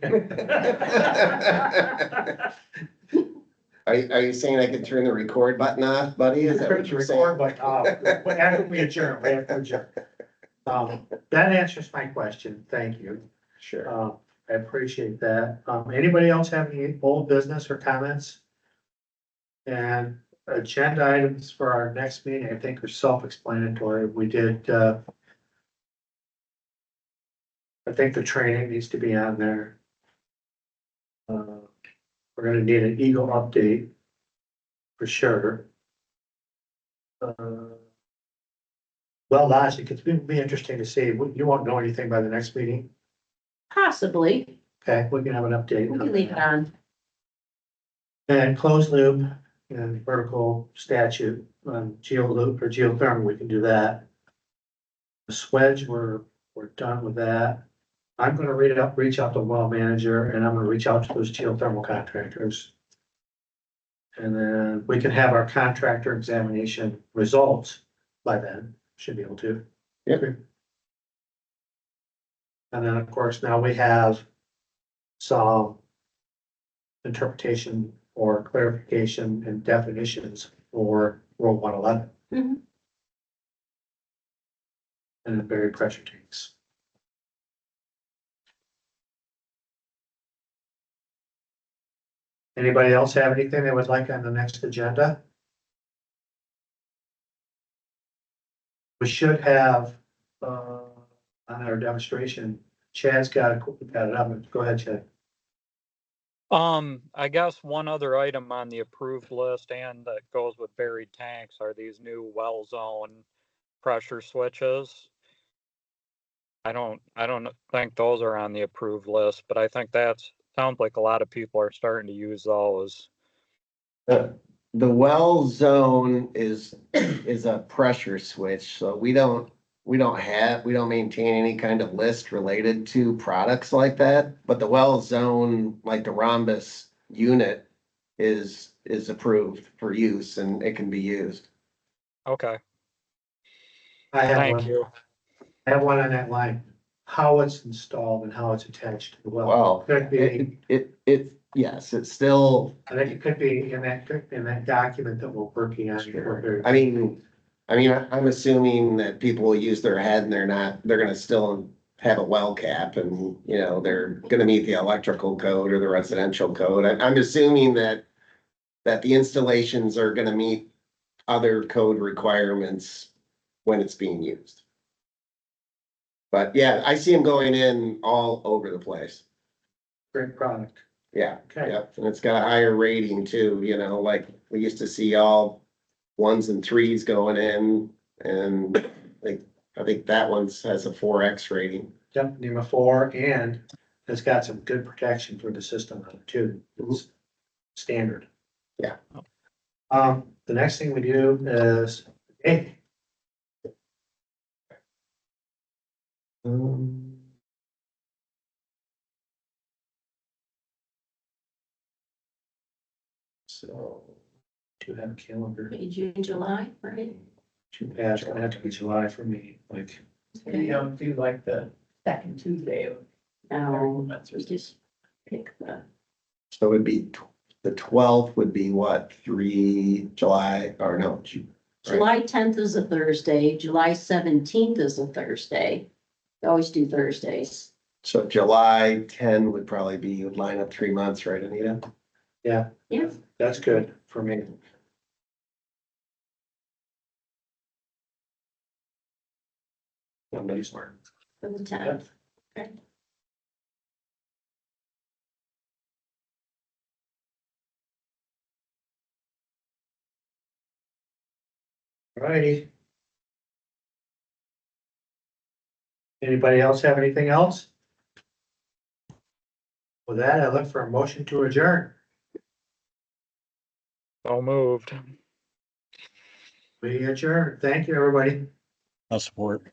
Are you saying I could turn the record button off, buddy? Is that what you're saying? But after we adjourn, we have to adjourn. That answers my question. Thank you. Sure. I appreciate that. Anybody else have any old business or comments? And agenda items for our next meeting, I think are self-explanatory. We did, I think the training needs to be on there. We're gonna need an EGLE update for sure. Well, logic, it's gonna be interesting to see. You won't know anything by the next meeting. Possibly, Okay, we can have an update. we can leave it on. And closed loop and vertical statute on geo loop or geothermal, we can do that. The swedge, we're done with that. I'm gonna reach out to the well manager and I'm gonna reach out to those geothermal contractors. And then we can have our contractor examination results by then, should be able to. Yep. And then, of course, now we have some interpretation or clarification and definitions for Rule 111. Mhm. And then buried pressure tanks. Anybody else have anything they would like on the next agenda? We should have, on our demonstration, Chad's got it up. Go ahead, Chad. I guess one other item on the approved list and that goes with buried tanks are these new well zone pressure switches. I don't think those are on the approved list, but I think sounds like a lot of people are starting to use those. The well zone is a pressure switch, so we don't maintain any kind of list related to products like that. But the well zone, like the rhombus unit, is approved for use and it can be used. Okay, I have thank one. you. I have one on that line. How it's installed and how it's attached to the well. Well, Could be, yes, it's still. I think it could be in that document that we're working on. I mean, I'm assuming that people will use their head and they're gonna still have a well cap and, they're gonna meet the electrical code or the residential code. I'm assuming that the installations are gonna meet other code requirements when it's being used. But yeah, I see them going in all over the place. Great product. Yeah, Okay. yep, and it's got a higher rating too, like we used to see all 1s and 3s going in, and I think that one's has a 4X rating. Yep, NEMA 4, and it's got some good protection for the system on it too. It's standard. Yeah. The next thing we do is, hey, So. do have a calendar. May, June, July, right? It's gonna have to be July for me, like. You don't do like the second Tuesday of No, we just pick the, So it'd be, the 12th would be what, July, or no? July 10th is a Thursday, July 17th is a Thursday. We always do Thursdays. So July 10 would probably be, you'd line up 3 months, right, Anita? Yeah. Yeah. That's good for me. Nobody's smart. For the 10th. Okay. Alrighty. Anybody else have anything else? With that, I look for a motion to adjourn. So moved. We adjourn. Thank you, everybody. I'll support.